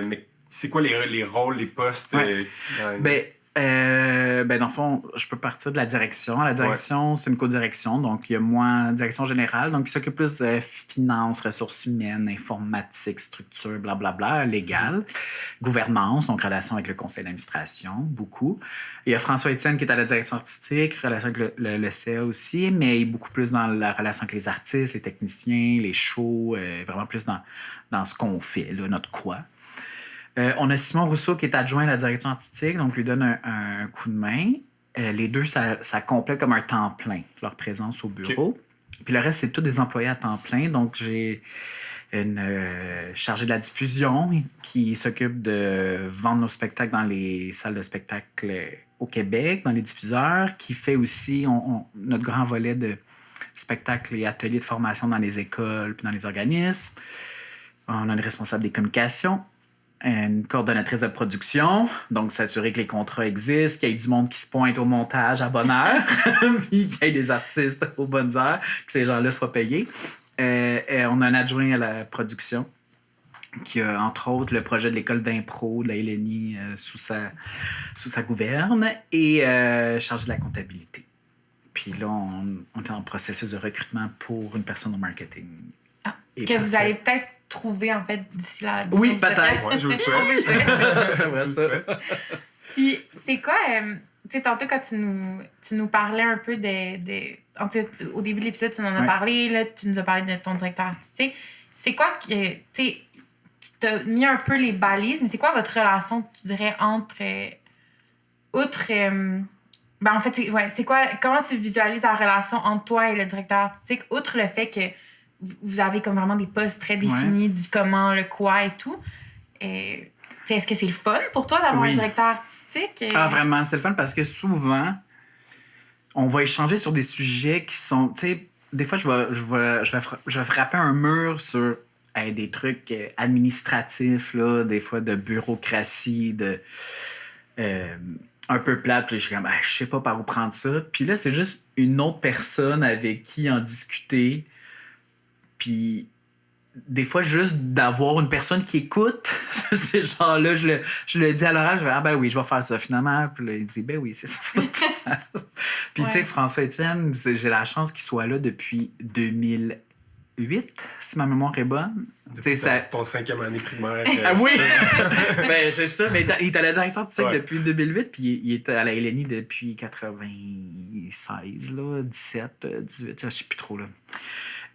Mais c'est quoi les rôles, les postes? Dans le fond, je peux partir de la direction. La direction, c'est une co-direction. Donc, il y a moi, direction générale, donc qui s'occupe plus de finances, ressources humaines, informatique, structure, blablabla, légal, gouvernance, donc relation avec le conseil d'administration, beaucoup. Il y a François-Étienne qui est à la direction artistique, relation avec le CA aussi, mais il est beaucoup plus dans la relation avec les artistes, les techniciens, les shows, vraiment plus dans ce qu'on fait, là, notre quoi. On a Simon Rousseau qui est adjoint à la direction artistique, donc lui donne un coup de main. Les deux, ça complète comme un temps plein, leur présence au bureau. Okay. Puis le reste, c'est tous des employés à temps plein. Donc, j'ai une chargée de la diffusion qui s'occupe de vendre nos spectacles dans les salles de spectacle au Québec, dans les diffuseurs, qui fait aussi notre grand volet de spectacles et ateliers de formation dans les écoles puis dans les organismes. On a une responsable des communications, une coordonnatrice de production, donc s'assurer que les contrats existent, qu'il y ait du monde qui se pointe au montage à bonne heure, puis qu'il y ait des artistes aux bonnes heures, que ces gens-là soient payés. On a un adjoint à la production qui a, entre autres, le projet de l'école d'impro de la LNI sous sa gouverne et chargé de la comptabilité. Puis là, on est en processus de recrutement pour une personne au marketing. Que vous allez peut-être trouver, en fait, d'ici là. Oui, peut-être. Ouais, je vous le souhaite. J'aimerais ça. Puis, c'est quoi... tu sais, tantôt, quand tu nous parlais un peu en tout cas, au début de l'épisode, tu en as parlé, là, tu nous as parlé de ton directeur artistique. C'est quoi que... Tu sais, tu t'as mis un peu les balises, mais c'est quoi votre relation, tu dirais, entre... outre... en fait, c'est quoi... Comment tu visualises la relation entre toi et le directeur artistique, outre le fait que vous avez comme vraiment des postes très définis du comment, le quoi et tout. Est-ce que c'est le fun pour toi d'avoir un directeur artistique? Ah, vraiment, c'est le fun parce que souvent, on va échanger sur des sujets qui sont, tu sais, des fois, je vais frapper un mur sur des trucs administratifs, là, des fois de bureaucratie, un peu plate. Puis je suis comme, je sais pas par où prendre ça. Puis là, c'est juste une autre personne avec qui en discuter. Puis des fois, juste d'avoir une personne qui écoute, ces gens-là, je le dis à l'oral, je vais, oui, je vais faire ça finalement. Puis là, il dit, oui, c'est ça. Puis tu sais, François-Étienne, j'ai la chance qu'il soit là depuis 2008, si ma mémoire est bonne. Depuis ton 5e année primaire. Oui! Ben, c'est ça. Mais il était à la direction artistique depuis 2008, puis il était à la LNI depuis 96, là, 17, 18, je sais plus trop, là.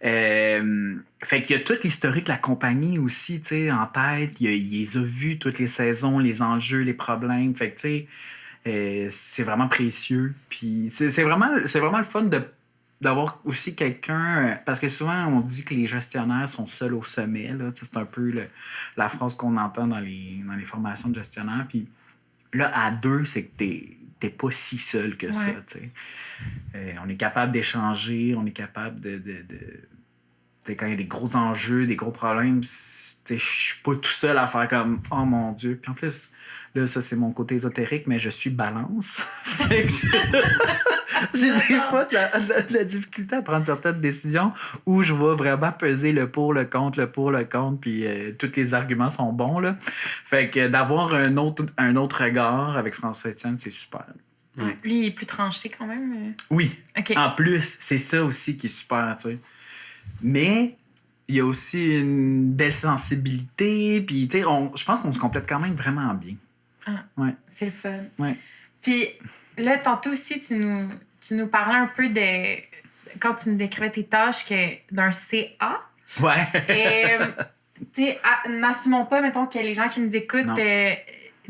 Fait qu'il y a tout l'historique de la compagnie aussi, tu sais, en tête. Il les a vus toutes les saisons, les enjeux, les problèmes. Fait que, tu sais, c'est vraiment précieux. Puis c'est vraiment le fun d'avoir aussi quelqu'un... Parce que souvent, on dit que les gestionnaires sont seuls au sommet. Là. C'est un peu la phrase qu'on entend dans les formations de gestionnaires. Puis là, à deux, c'est que t'es pas si seul que ça. T'sais. On est capable d'échanger, on est capable de quand il y a des gros enjeux, des gros problèmes, je suis pas tout seul à faire comme « Oh mon Dieu! » Puis en plus, là, ça, c'est mon côté ésotérique, mais je suis balance. J'ai des fois de la difficulté à prendre certaines décisions où je vais vraiment peser le pour, le contre, puis tous les arguments sont bons. Là. Fait que d'avoir un autre regard avec François-Étienne, c'est super. Ouais. Lui, il est plus tranché quand même. Oui. Okay. En plus, c'est ça aussi qui est super, tu sais. Mais il y a aussi une belle sensibilité, puis tu sais, je pense qu'on se complète quand même vraiment bien. Ouais. C'est le fun. Ouais. Puis là, tantôt aussi, tu nous parlais un peu de... Quand tu nous décrivais tes tâches, d'un CA. Ouais. Et, tu sais, n'assumons pas, mettons, que les gens qui nous écoutent... tu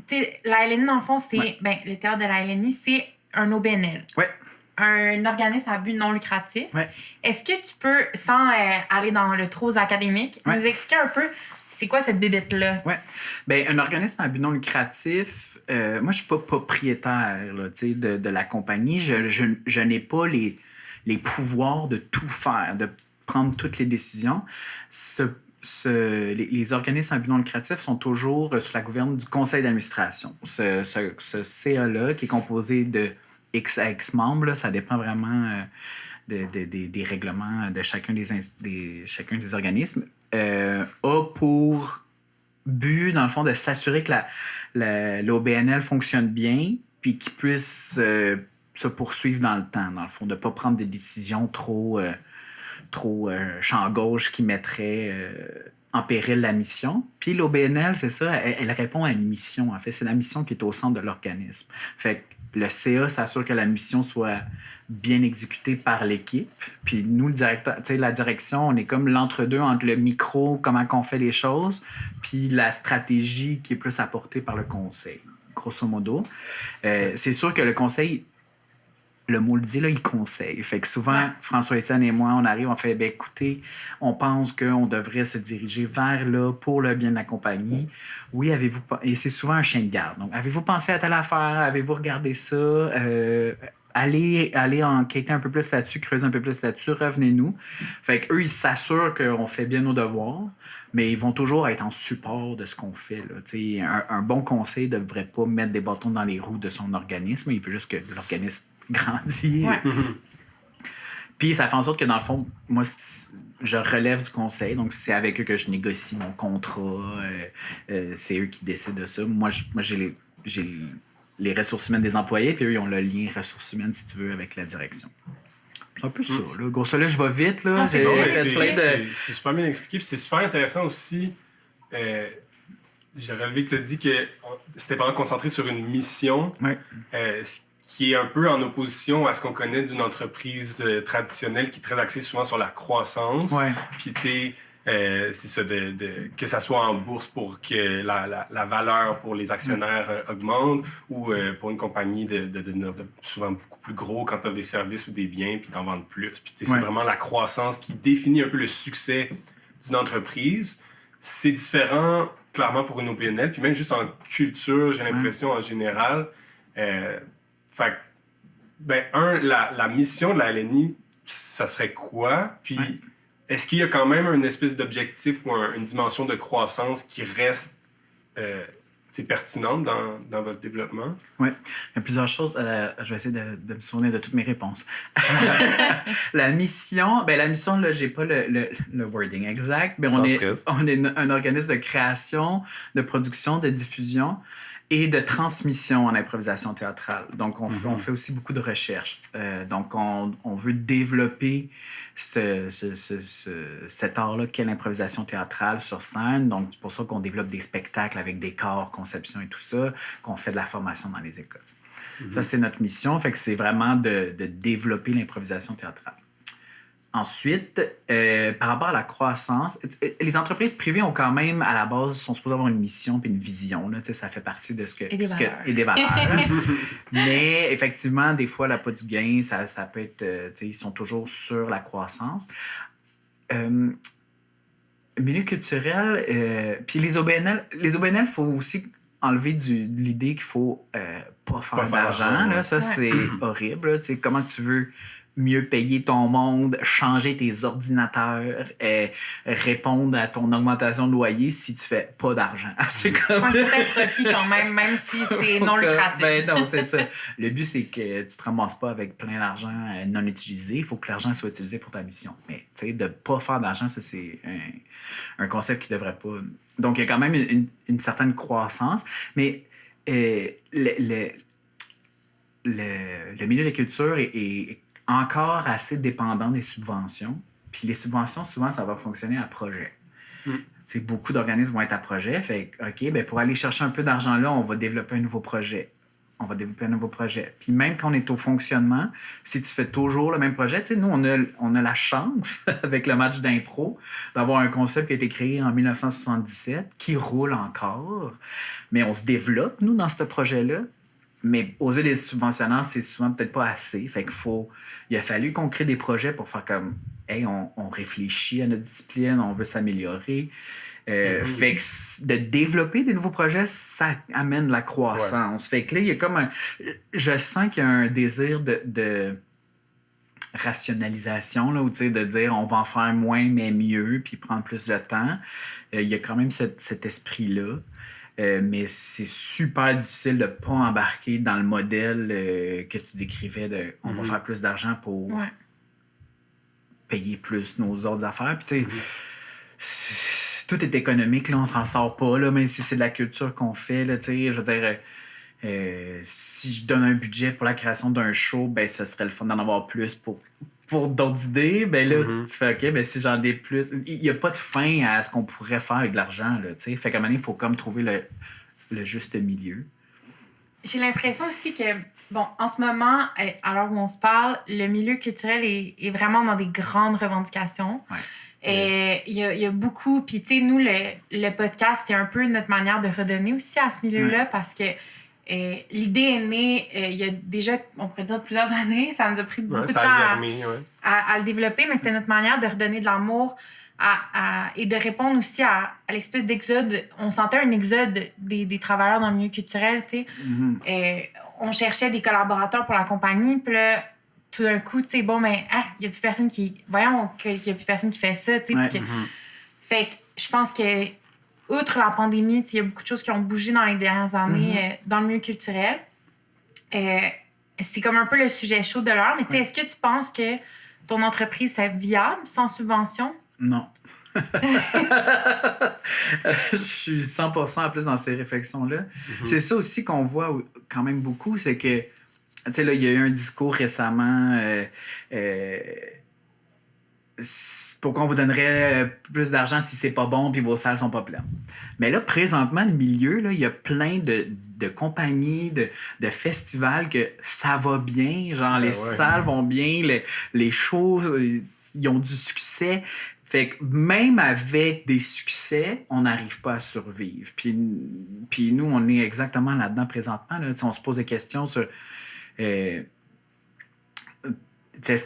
sais, la LNI, dans le fond, c'est... Ouais. Ben, le théâtre de la LNI, c'est un OBNL. Ouais. Un organisme à but non lucratif. Ouais. Est-ce que tu peux, sans aller dans le trop académique, nous expliquer un peu c'est quoi cette bébête-là? Oui. Bien, un organisme à but non lucratif, moi, je ne suis pas propriétaire là, de la compagnie. Je n'ai pas les pouvoirs de tout faire, de prendre toutes les décisions. Les organismes à but non lucratif sont toujours sous la gouverne du conseil d'administration. Ce CA-là, qui est composé de X à X membres, là, ça dépend vraiment des règlements de chacun des organismes, a pour but, dans le fond, de s'assurer que l'OBNL fonctionne bien puis qu'il puisse se poursuivre dans le temps, dans le fond, de ne pas prendre des décisions trop champ gauche qui mettraient en péril la mission. Puis l'OBNL, c'est ça, elle répond à une mission, en fait. C'est la mission qui est au centre de l'organisme. Fait que le CA s'assure que la mission soit bien exécutée par l'équipe. Puis nous, le directeur, la direction, on est comme l'entre-deux entre le micro, comment on fait les choses, puis la stratégie qui est plus apportée par le conseil, grosso modo. C'est sûr que le conseil, le mot le dit, là, il conseille. Fait que souvent, François-Étienne et moi, on arrive, on fait, écoutez, on pense qu'on devrait se diriger vers là pour le bien de la compagnie. Oui, et c'est souvent un chien de garde. Donc, avez-vous pensé à telle affaire? Avez-vous regardé ça? Allez enquêter un peu plus là-dessus, creuser un peu plus là-dessus, revenez-nous. Fait qu'eux, ils s'assurent qu'on fait bien nos devoirs, mais ils vont toujours être en support de ce qu'on fait. Là. Un bon conseil ne devrait pas mettre des bâtons dans les roues de son organisme. Il veut juste que l'organisme grandisse. Ouais. Puis ça fait en sorte que, dans le fond, moi, je relève du conseil. Donc, c'est avec eux que je négocie mon contrat. C'est eux qui décident de ça. Moi, j'ai les ressources humaines des employés, puis eux, ils ont le lien ressources humaines, si tu veux, avec la direction. C'est un peu ça. Là. Grosso là, je vais vite. Là. C'est super bien expliqué. Puis c'est super intéressant aussi. J'ai relevé que tu as dit que c'était vraiment concentré sur une mission. Ouais. Qui est un peu en opposition à ce qu'on connaît d'une entreprise traditionnelle qui est très axée souvent sur la croissance. Ouais. Puis, tu sais, c'est ça, que ça soit en bourse pour que la valeur pour les actionnaires augmente ou pour une compagnie de devenir souvent beaucoup plus gros quand tu as des services ou des biens puis d'en vendre plus. Puis, tu sais, c'est vraiment la croissance qui définit un peu le succès d'une entreprise. C'est différent, clairement, pour une OBNL. Puis même juste en culture, j'ai l'impression, en général... fait Ben, la mission de la LNI, ça serait quoi? Puis, est-ce qu'il y a quand même une espèce d'objectif ou une dimension de croissance qui reste pertinente dans votre développement? Oui, il y a plusieurs choses. Je vais essayer de me souvenir de toutes mes réponses. La mission, là, j'ai pas le wording exact, mais on est un organisme de création, de production, de diffusion et de transmission en improvisation théâtrale. Donc, on fait aussi beaucoup de recherche. Donc, on veut développer cet art-là qu'est l'improvisation théâtrale sur scène. Donc, c'est pour ça qu'on développe des spectacles avec décors, conception et tout ça, qu'on fait de la formation dans les écoles. Ça, c'est notre mission. Fait que c'est vraiment de développer l'improvisation théâtrale. Ensuite, par rapport à la croissance, les entreprises privées ont quand même, à la base, sont supposées avoir une mission puis une vision. Là, ça fait partie de ce que... Et des valeurs. Et des valeurs. Mais effectivement, des fois, l'appât du gain, ça peut être... ils sont toujours sur la croissance. Milieu culturel, puis les OBNL, il faut aussi enlever de l'idée qu'il faut pas faire d'argent. Là, ça, c'est horrible. Là, comment tu veux mieux payer ton monde, changer tes ordinateurs, répondre à ton augmentation de loyer si tu fais pas d'argent. C'est comme... un certain profit quand même si c'est non lucratif. Ben non, c'est ça. Le but, c'est que tu te ramasses pas avec plein d'argent non utilisé. Il faut que l'argent soit utilisé pour ta mission. Mais tu sais, de pas faire d'argent, ça, c'est un concept qui devrait pas... Donc, il y a quand même une certaine croissance. Mais le milieu de la culture est encore assez dépendant des subventions. Puis les subventions, souvent, ça va fonctionner à projet. Beaucoup d'organismes vont être à projet. Fait OK, ben pour aller chercher un peu d'argent là, on va développer un nouveau projet. Puis même quand on est au fonctionnement, si tu fais toujours le même projet, nous, on a la chance, avec le match d'impro, d'avoir un concept qui a été créé en 1977, qui roule encore. Mais on se développe, nous, dans ce projet-là. Mais aux yeux des subventionnaires, c'est souvent peut-être pas assez. Fait il a fallu qu'on crée des projets pour faire comme, hey, on réfléchit à notre discipline, on veut s'améliorer. Fait que de développer des nouveaux projets, ça amène la croissance. Fait que là, il y a comme je sens qu'il y a un désir de rationalisation, là, ou de dire on va en faire moins mais mieux, puis prendre plus de temps. Il y a quand même cet esprit-là. Mais c'est super difficile de ne pas embarquer dans le modèle que tu décrivais de on va faire plus d'argent pour payer plus nos autres affaires. Puis tu sais, tout est économique, là, on s'en sort pas, là, même si c'est de la culture qu'on fait. Là, je veux dire, si je donne un budget pour la création d'un show, ben ce serait le fun d'en avoir plus pour d'autres idées. Ben là, tu fais OK, ben si j'en ai plus... Il n'y a pas de fin à ce qu'on pourrait faire avec de l'argent. Là, fait qu'à un moment donné, il faut comme trouver le juste milieu. J'ai l'impression aussi que, bon, en ce moment, à l'heure où on se parle, le milieu culturel est vraiment dans des grandes revendications. Il y a beaucoup... Puis, tu sais, nous, le podcast, c'est un peu notre manière de redonner aussi à ce milieu-là parce que l'idée est née il y a déjà, on pourrait dire, plusieurs années. Ça nous a pris beaucoup de temps à le développer, mais c'était notre manière de redonner de l'amour et de répondre aussi à l'espèce d'exode. On sentait un exode des travailleurs dans le milieu culturel, tu sais. On cherchait des collaborateurs pour la compagnie, puis là, tout d'un coup, tu sais, bon, mais il n'y a plus personne qui... Voyons qu'il n'y a plus personne qui fait ça, tu sais. Fait que je pense que outre la pandémie, il y a beaucoup de choses qui ont bougé dans les dernières années dans le milieu culturel. C'est comme un peu le sujet chaud de l'heure, mais est-ce que tu penses que ton entreprise est viable sans subvention? Non. Je suis 100% en plus dans ces réflexions-là. C'est ça aussi qu'on voit quand même beaucoup, c'est que, tu sais, là, il y a eu un discours récemment... pourquoi on vous donnerait plus d'argent si c'est pas bon puis vos salles sont pas pleines. Mais là, présentement, le milieu, là, il y a plein de compagnies, de festivals que ça va bien. Genre, les salles vont bien, les shows, ils ont du succès. Fait que même avec des succès, on n'arrive pas à survivre. Puis nous, on est exactement là-dedans présentement. Là. On se pose des questions sur... est-ce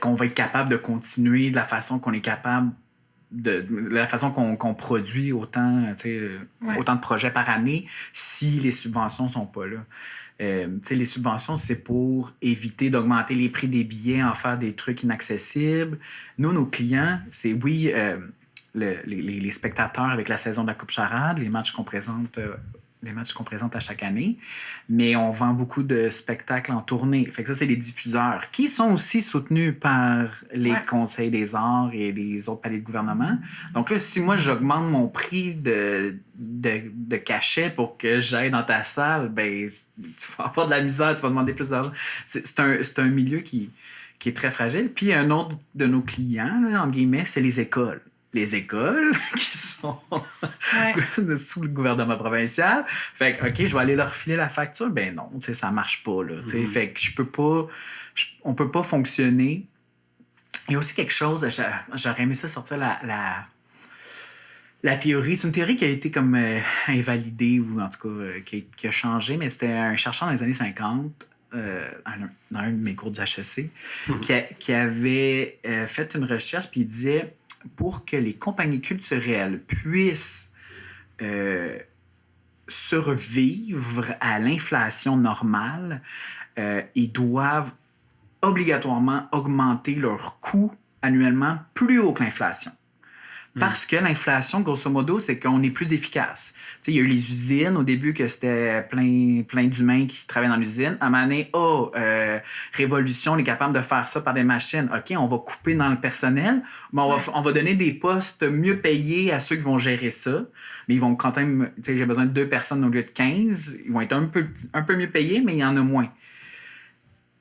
qu'on va être capable de continuer de la façon qu'on est capable, de la façon qu'on produit autant de projets par année si les subventions ne sont pas là? Les subventions, c'est pour éviter d'augmenter les prix des billets, en faire des trucs inaccessibles. Nous, nos clients, c'est oui, les spectateurs avec la saison de la Coupe Charade, les matchs qu'on présente à chaque année, mais on vend beaucoup de spectacles en tournée. Fait que ça, c'est les diffuseurs qui sont aussi soutenus par les conseils des arts et les autres paliers de gouvernement. Donc là, si moi, j'augmente mon prix de cachet pour que j'aille dans ta salle, ben, tu vas avoir de la misère, tu vas demander plus d'argent. C'est un milieu qui est très fragile. Puis un autre de nos clients, là, entre guillemets, c'est les écoles. Les écoles qui sont sous le gouvernement provincial. Fait que, OK, je vais aller leur filer la facture. Ben non, ça marche pas, là. Fait que on peut pas fonctionner. Il y a aussi quelque chose, j'aurais aimé ça sortir la théorie. C'est une théorie qui a été comme invalidée ou en tout cas qui a changé, mais c'était un chercheur dans les années 50 dans un de mes cours du HEC qui avait fait une recherche puis il disait pour que les compagnies culturelles puissent survivre à l'inflation normale, ils doivent obligatoirement augmenter leurs coûts annuellement plus haut que l'inflation. Parce que l'inflation, grosso modo, c'est qu'on est plus efficace. Il y a eu les usines au début que c'était plein d'humains qui travaillaient dans l'usine. À un moment donné, révolution, on est capable de faire ça par des machines. OK, on va couper dans le personnel, mais on va donner des postes mieux payés à ceux qui vont gérer ça. Mais ils vont quand même, j'ai besoin de 2 personnes au lieu de 15. Ils vont être un peu mieux payés, mais il y en a moins.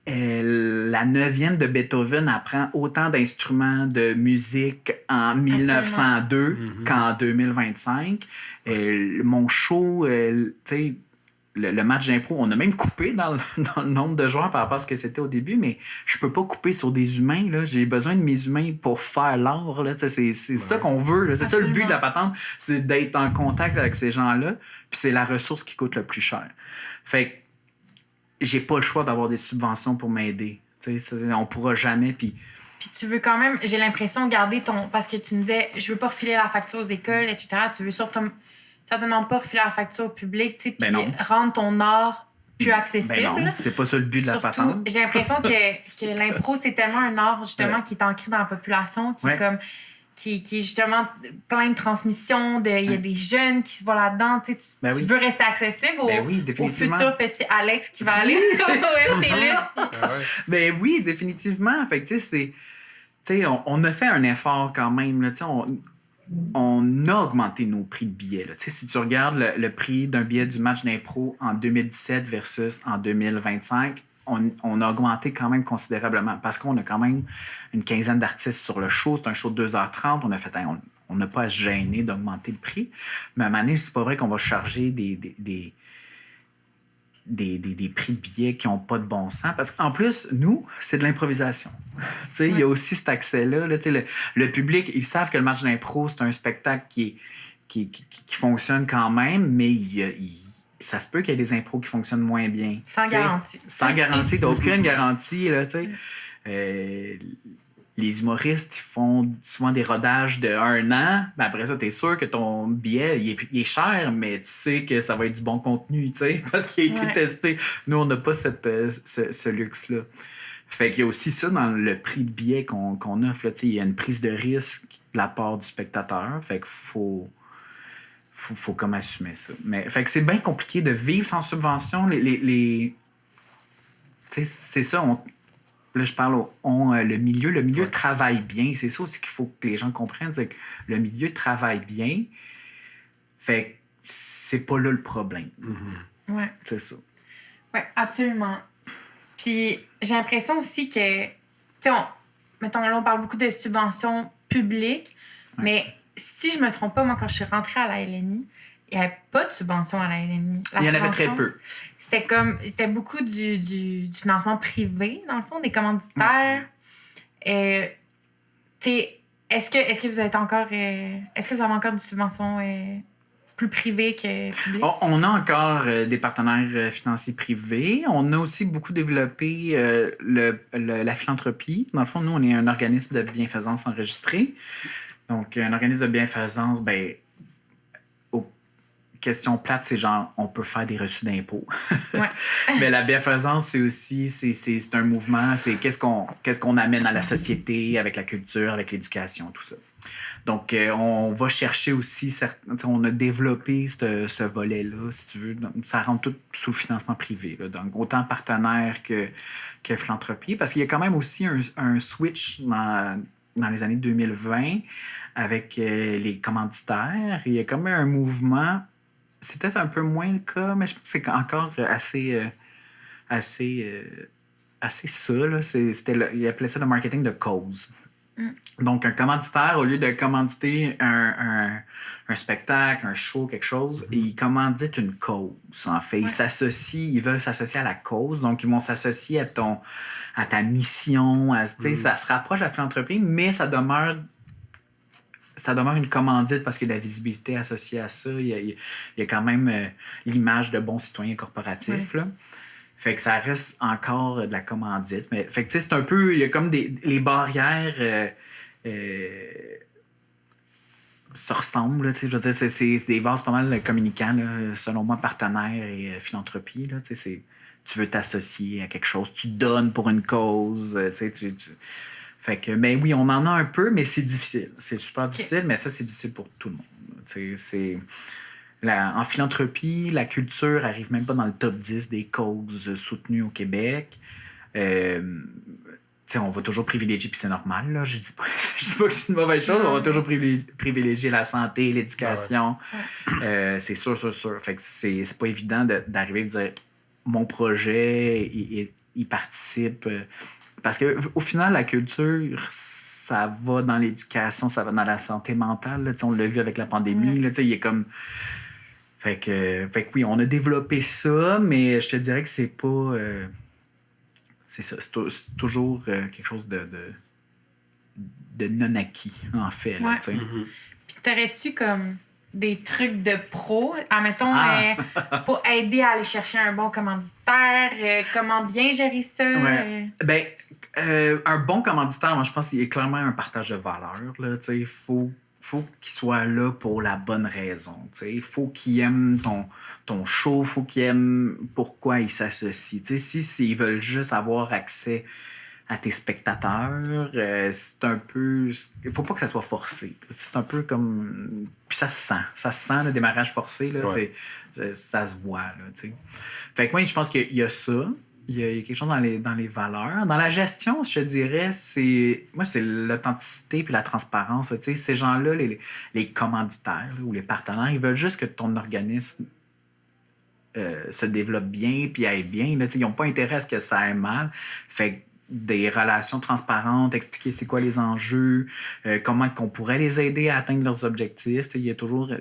La 9e de Beethoven apprend autant d'instruments de musique en 1902 qu'en 2025. Mon show, le match d'impro, on a même coupé dans le nombre de joueurs par rapport à ce que c'était au début, mais je peux pas couper sur des humains. Là. J'ai besoin de mes humains pour faire l'art. Là. C'est ça qu'on veut. Là. C'est ça le but de la patente, c'est d'être en contact avec ces gens-là. Puis c'est la ressource qui coûte le plus cher. Fait que j'ai pas le choix d'avoir des subventions pour m'aider. On pourra jamais. Puis tu veux quand même, j'ai l'impression, garder ton... Parce que tu nous disais, je veux pas refiler la facture aux écoles, etc. Tu veux certainement pas refiler la facture au public, puis rendre ton art plus accessible. Ben non, c'est pas ça le but de la patente. J'ai l'impression que l'impro, c'est tellement un art, justement, qui est ancré dans la population, qui est comme... Qui est justement plein de transmissions, il y a des jeunes qui se voient là-dedans. Tu veux rester accessible au futur petit Alex qui va aller au MTLUS. Ben oui, définitivement. Fait que, on a fait un effort quand même. Là, on a augmenté nos prix de billets. Là. Si tu regardes le prix d'un billet du match d'impro en 2017 versus en 2025, on a augmenté quand même considérablement parce qu'on a quand même une quinzaine d'artistes sur le show. C'est un show de 2h30. On n'a pas à se gêner d'augmenter le prix. Mais à un moment donné, c'est pas vrai qu'on va charger des prix de billets qui n'ont pas de bon sens. Parce qu'en plus, nous, c'est de l'improvisation. Il y a aussi cet accès-là. Là, le public, ils savent que le match d'impro, c'est un spectacle qui fonctionne quand même, mais ça se peut qu'il y ait des impros qui fonctionnent moins bien. Sans garantie. Sans garantie. Tu n'as aucune garantie. Là, les humoristes, ils font souvent des rodages de 1 an. Ben après ça, tu es sûr que ton billet, il est cher, mais tu sais que ça va être du bon contenu, parce qu'il a été testé. Nous, on n'a pas ce luxe-là. Fait qu'il y a aussi ça dans le prix de billet qu'on offre. Il y a une prise de risque de la part du spectateur. Fait qu'il faut comme assumer ça. Mais fait que c'est bien compliqué de vivre sans subvention. C'est ça. Là, je parle le milieu travaille bien. C'est ça aussi qu'il faut que les gens comprennent. C'est que le milieu travaille bien. Fait que c'est pas là le problème. Ouais. C'est ça. Oui, absolument. Puis j'ai l'impression aussi que, mettons, là, on parle beaucoup de subventions publiques, mais si je me trompe pas, moi, quand je suis rentrée à la LNI, il n'y avait pas de subvention à la LNI. Il y en avait très peu. C'était beaucoup du financement privé, dans le fond, des commanditaires. Est-ce que vous êtes encore... est-ce que vous avez encore des subventions plus privées que publiques? On a encore des partenaires financiers privés. On a aussi beaucoup développé la philanthropie. Dans le fond, nous, on est un organisme de bienfaisance enregistré. Donc, un organisme de bienfaisance, question plate, c'est genre, on peut faire des reçus d'impôts. Ouais. Mais la bienfaisance, c'est aussi, c'est un mouvement, c'est qu'est-ce qu'on amène à la société, avec la culture, avec l'éducation, tout ça. Donc, on va chercher aussi, on a développé ce volet-là, si tu veux. Donc, ça rentre tout sous le financement privé, là, donc autant partenaire que philanthropie, parce qu'il y a quand même aussi un switch dans les années 2020 avec les commanditaires. Il y a quand même un mouvement, c'est peut-être un peu moins le cas, mais je pense que c'est encore assez ça. Là. Il appelait ça le marketing de cause. Donc, un commanditaire, au lieu de commanditer un spectacle, un show, quelque chose, il commandite une cause, en fait. Ils veulent s'associer à la cause, donc ils vont s'associer à ta mission. Ça se rapproche de la philanthropie, mais ça demeure une commandite parce qu'il y a de la visibilité associée à ça. Il y a quand même l'image de bon citoyen corporatif, là. Fait que ça reste encore de la commandite. Mais, fait que c'est un peu... Il y a comme les barrières se ressemblent. Là, je veux dire, c'est des vases pas mal communicants, là, selon moi, partenaires et philanthropie. Là, tu veux t'associer à quelque chose. Tu donnes pour une cause. Fait que, mais oui, on en a un peu, mais c'est difficile. C'est super difficile, mais ça, c'est difficile pour tout le monde. En philanthropie, la culture arrive même pas dans le top 10 des causes soutenues au Québec. On va toujours privilégier, puis c'est normal, là. Je dis pas que c'est une mauvaise chose, on va toujours privilégier la santé, l'éducation. C'est sûr. Fait que c'est pas évident d'arriver et de dire mon projet, il participe. Parce qu'au final, la culture, ça va dans l'éducation, ça va dans la santé mentale. Là, on l'a vu avec la pandémie. Là, il est comme... Fait que oui, on a développé ça, mais je te dirais que c'est pas... c'est ça, c'est toujours quelque chose de non-acquis, en fait. Là, Puis t'aurais-tu comme des trucs de pro, admettons, pour aider à aller chercher un bon commanditaire, comment bien gérer ça? Un bon commanditaire, moi, je pense qu'il y a clairement un partage de valeurs. Il faut qu'il soit là pour la bonne raison. Il faut qu'il aime ton show, il faut qu'il aime pourquoi il s'associe. S'ils veulent juste avoir accès à tes spectateurs, c'est un peu... Il faut pas que ça soit forcé. C'est un peu comme... Puis ça se sent, le démarrage forcé, là, ça se voit. Là, fait que moi, je pense qu'il y a ça. Il y a quelque chose dans les valeurs. Dans la gestion, je te dirais, c'est l'authenticité puis la transparence. Ces gens-là, les commanditaires là, ou les partenaires, ils veulent juste que ton organisme se développe bien puis aille bien. Là, ils n'ont pas intérêt à ce que ça aille mal. Fait que des relations transparentes, expliquer c'est quoi les enjeux, comment qu'on pourrait les aider à atteindre leurs objectifs. Il y a toujours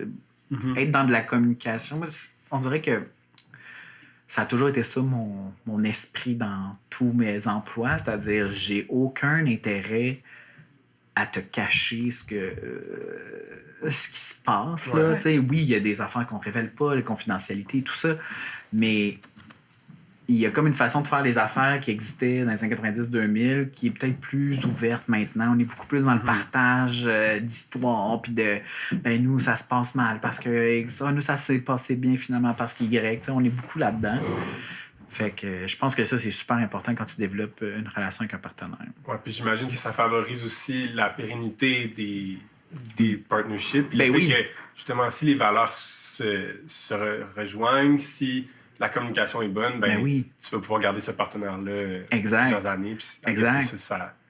être dans de la communication. Moi, on dirait que ça a toujours été ça mon esprit dans tous mes emplois, c'est-à-dire j'ai aucun intérêt à te cacher ce qui se passe. Là. Oui, il y a des affaires qu'on ne révèle pas, la confidentialité, tout ça, mais il y a comme une façon de faire les affaires qui existait dans les années 90-2000 qui est peut-être plus ouverte maintenant. On est beaucoup plus dans le partage d'histoires, puis de nous, ça se passe mal parce que ça, nous, ça s'est passé bien finalement parce qu'Y. On est beaucoup là-dedans. Fait que je pense que ça, c'est super important quand tu développes une relation avec un partenaire. Ouais, puis j'imagine que ça favorise aussi la pérennité des partnerships. Puis oui. Que, justement, si les valeurs se rejoignent, si la communication est bonne, tu vas pouvoir garder ce partenaire-là plusieurs années. Puis, exact.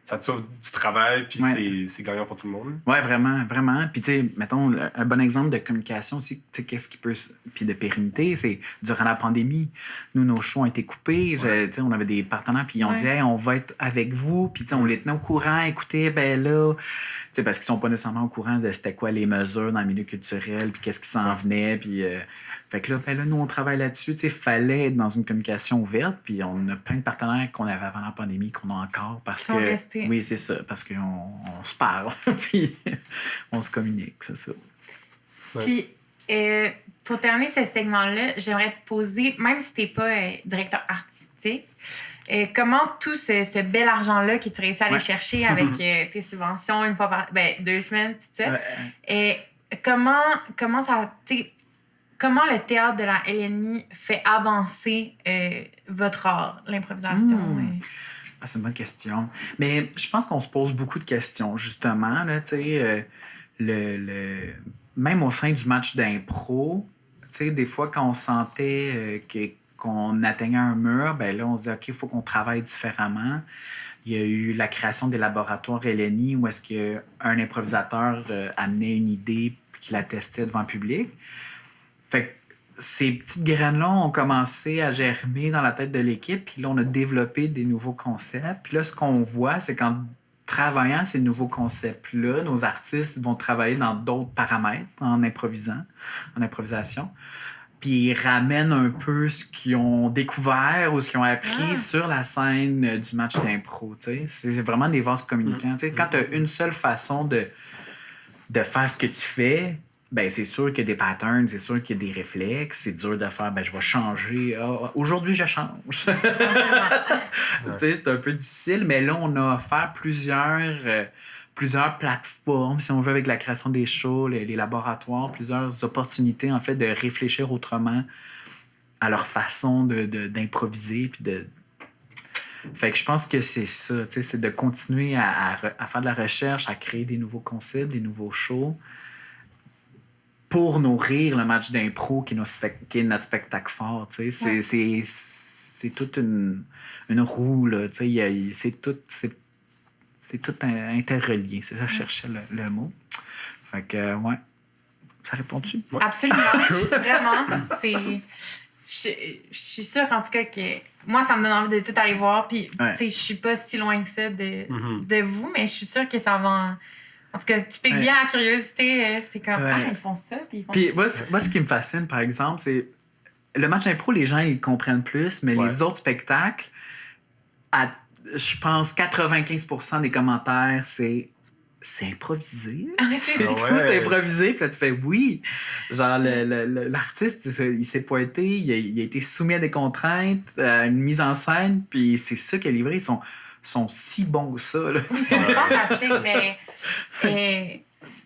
Ça te sauve du travail, puis c'est gagnant pour tout le monde. Oui, vraiment, vraiment. Puis, tu sais, mettons, un bon exemple de communication aussi, tu sais, qu'est-ce qui peut... Puis de pérennité, c'est durant la pandémie. Nous, nos shows ont été coupés. Tu sais, on avait des partenaires, puis ils ont dit, hey, on va être avec vous. Puis, tu sais, on les tenait au courant. Écoutez, là... Tu sais, parce qu'ils sont pas nécessairement au courant de c'était quoi les mesures dans le milieu culturel, puis qu'est-ce qui s'en venait, puis... Fait que là, nous, on travaille là-dessus. Tu sais, fallait être dans une communication ouverte, puis on a plein de partenaires qu'on avait avant la pandémie, qu'on a encore, parce que... Restés. Oui, c'est ça, parce qu'on se parle, puis on se communique, c'est ça. Puis, pour terminer ce segment-là, j'aimerais te poser, même si t'es pas directeur artistique, comment tout ce bel argent-là que tu réussis à aller chercher avec tes subventions une fois 2 semaines, tout ça, comment ça... comment le théâtre de la LNI fait avancer votre art, l'improvisation? C'est une bonne question. Mais je pense qu'on se pose beaucoup de questions, justement. Là, même au sein du match d'impro, des fois, quand on sentait qu'on atteignait un mur, ben là, on se dit, OK, il faut qu'on travaille différemment. Il y a eu la création des laboratoires LNI où est-ce qu'un improvisateur amenait une idée et qu'il la testait devant le public. Fait que ces petites graines-là ont commencé à germer dans la tête de l'équipe, puis là, on a développé des nouveaux concepts. Puis là, ce qu'on voit, c'est qu'en travaillant ces nouveaux concepts-là, nos artistes vont travailler dans d'autres paramètres en improvisation. Puis ils ramènent un peu ce qu'ils ont découvert ou ce qu'ils ont appris sur la scène du match d'impro. C'est vraiment des vases communicants. Quand tu as une seule façon de faire ce que tu fais, ben c'est sûr qu'il y a des patterns, c'est sûr qu'il y a des réflexes. C'est dur de faire, je vais changer. Aujourd'hui, je change. C'est un peu difficile, mais là, on a offert plusieurs plateformes, si on veut, avec la création des shows, les laboratoires, plusieurs opportunités, en fait, de réfléchir autrement à leur façon d'improviser. Fait que je pense que c'est ça, c'est de continuer à faire de la recherche, à créer des nouveaux concepts, des nouveaux shows pour nourrir le match d'impro qui est notre spectacle fort. C'est toute une roue, là, c'est tout interrelié. C'est ça, je cherchais le mot. Fait que, ouais. Ça répond-tu? Ouais. Absolument. Vraiment. Je suis sûre, en tout cas, que moi, ça me donne envie de tout aller voir. Puis, je suis pas si loin que ça de vous, mais je suis sûre que ça va... En tout cas, tu piques bien la curiosité. C'est comme, ils font ça, puis ils font ça. Moi, ce qui me fascine, par exemple, c'est... Le match d'impro, les gens, ils comprennent plus, mais les autres spectacles, je pense 95% des commentaires, c'est improvisé. C'est tout improvisé. Puis là, tu fais oui. Genre, l'artiste, il s'est pointé, il a été soumis à des contraintes, à une mise en scène, puis c'est ça qu'il a livré. Ils sont si bons que ça. Là. Ils sont fantastiques, mais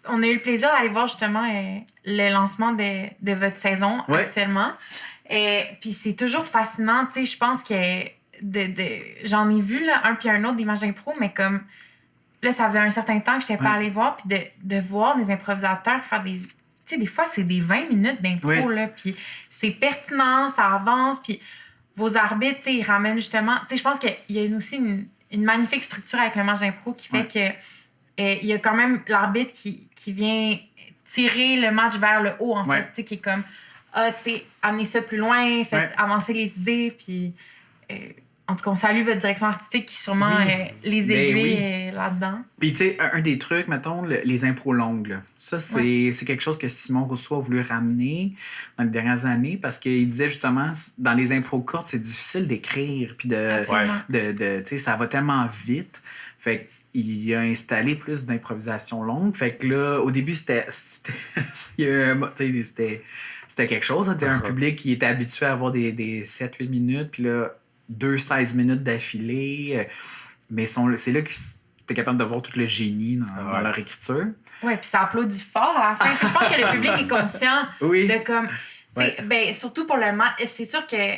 on a eu le plaisir d'aller voir justement le lancement de votre saison actuellement. Puis c'est toujours fascinant. Tu sais, je pense que j'en ai vu là, un puis un autre d'images d'impro, mais comme là, ça faisait un certain temps que je n'étais pas allée voir, puis de voir des improvisateurs faire des... Tu sais, des fois, c'est des 20 minutes d'impro, là, puis c'est pertinent, ça avance, puis vos arbitres, tu sais, ils ramènent justement... Tu sais, je pense qu'il y a aussi une magnifique structure avec le match d'impro qui fait que il y a quand même l'arbitre qui vient tirer le match vers le haut, en fait, tu sais, qui est comme, tu sais, amenez ça plus loin, faites avancer les idées, puis... en tout cas, on salue votre direction artistique qui sûrement les aiguille là-dedans. Puis, tu sais, un des trucs, mettons, les impros longues. Là. Ça, c'est quelque chose que Simon Rousseau a voulu ramener dans les dernières années parce qu'il disait justement, dans les impros courtes, c'est difficile d'écrire. Puis tu sais, ça va tellement vite. Fait qu'il a installé plus d'improvisation longue. Fait que là, au début, c'était quelque chose. C'était un public qui était habitué à avoir des 7-8 minutes. Puis là, 16 minutes d'affilée. Mais c'est là que tu es capable de voir tout le génie dans leur écriture. Oui, puis ça applaudit fort à la fin. Je pense que le public est conscient de comme... Ben, surtout pour le match, c'est sûr que,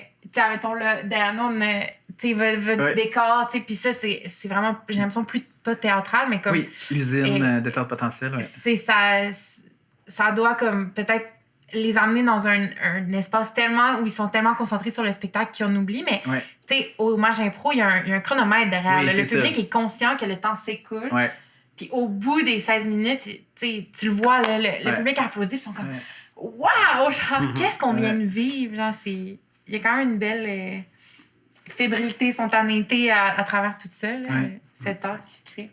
mettons, là, derrière nous, on a votre décor, puis ça, c'est vraiment, j'ai l'impression, pas théâtral, mais comme... Oui, l'usine de théâtre potentiel. C'est ça doit comme peut-être les amener dans un espace tellement où ils sont tellement concentrés sur le spectacle qu'ils en oublient. Mais tu sais, au match impro, il y a un chronomètre derrière. Le public est conscient que le temps s'écoule. Puis au bout des 16 minutes, tu le vois, là, le public applaudit. Ils sont comme « Wow! Genre, qu'est-ce qu'on vient de vivre? » Genre, il y a quand même une belle fébrilité, spontanéité à travers tout ça, là, cette heure qui se crée.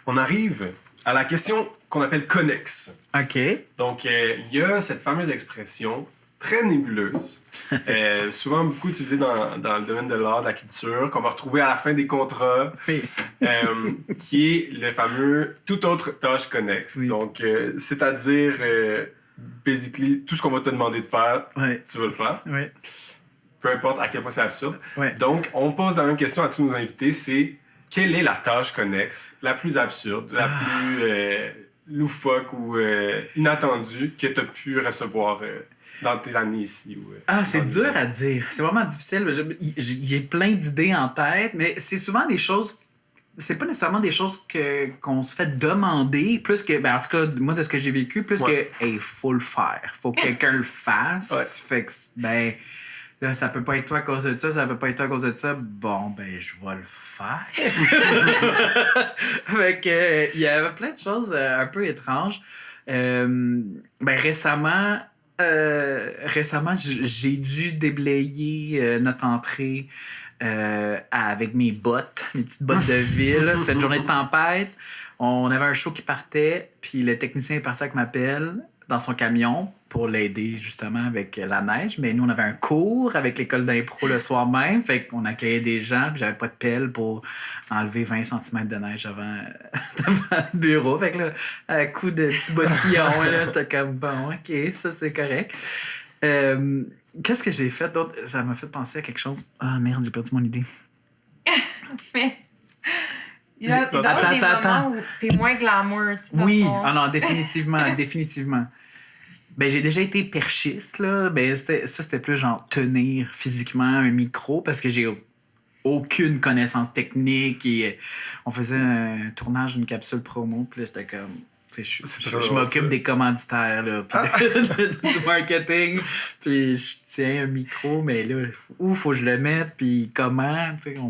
On arrive à la question qu'on appelle connexe. OK. Donc, il y a cette fameuse expression très nébuleuse, souvent beaucoup utilisée dans le domaine de l'art, de la culture, qu'on va retrouver à la fin des contrats, qui est le fameux « toute autre tâche connexe ». Donc, c'est-à-dire, basically, tout ce qu'on va te demander de faire, tu vas le faire. Peu importe à quel point c'est absurde. Donc, on pose la même question à tous nos invités, c'est quelle est la tâche connexe la plus absurde, la plus loufoques ou inattendues que tu as pu recevoir dans tes années ici? C'est dur à dire. C'est vraiment difficile. J'ai plein d'idées en tête, mais c'est souvent des choses... C'est pas nécessairement des choses qu'on se fait demander, plus que... Ben, en tout cas, moi, de ce que j'ai vécu, plus que « Hey, faut le faire. Faut que quelqu'un le fasse. » Fait que, ben... Là, ça peut pas être toi à cause de ça peut pas être toi à cause de ça. Bon, ben, je vais le faire. Fait que, il y avait plein de choses un peu étranges. Récemment, j'ai dû déblayer notre entrée avec mes petites bottes de ville. C'était une journée de tempête. On avait un show qui partait, puis le technicien est parti avec ma pelle dans son camion pour l'aider justement avec la neige. Mais nous, on avait un cours avec l'école d'impro le soir même. Fait qu'on accueillait des gens, puis j'avais pas de pelle pour enlever 20 cm de neige devant le bureau. Fait que là, à coup de petits bottillons, là, t'as comme bon, OK, ça c'est correct. Qu'est-ce que j'ai fait d'autre? Ça m'a fait penser à quelque chose. Ah merde, j'ai perdu mon idée. Mais... Il y a des moments où t'es moins glamour. Oui, non, définitivement. Ben, j'ai déjà été perchiste, là. Ben, c'était plus genre tenir physiquement un micro parce que j'ai aucune connaissance technique et on faisait un tournage d'une capsule promo, puis là, j'étais comme... Je m'occupe des commanditaires, là, du marketing, puis je tiens un micro, mais là, où faut que je le mette, puis comment, tu sais,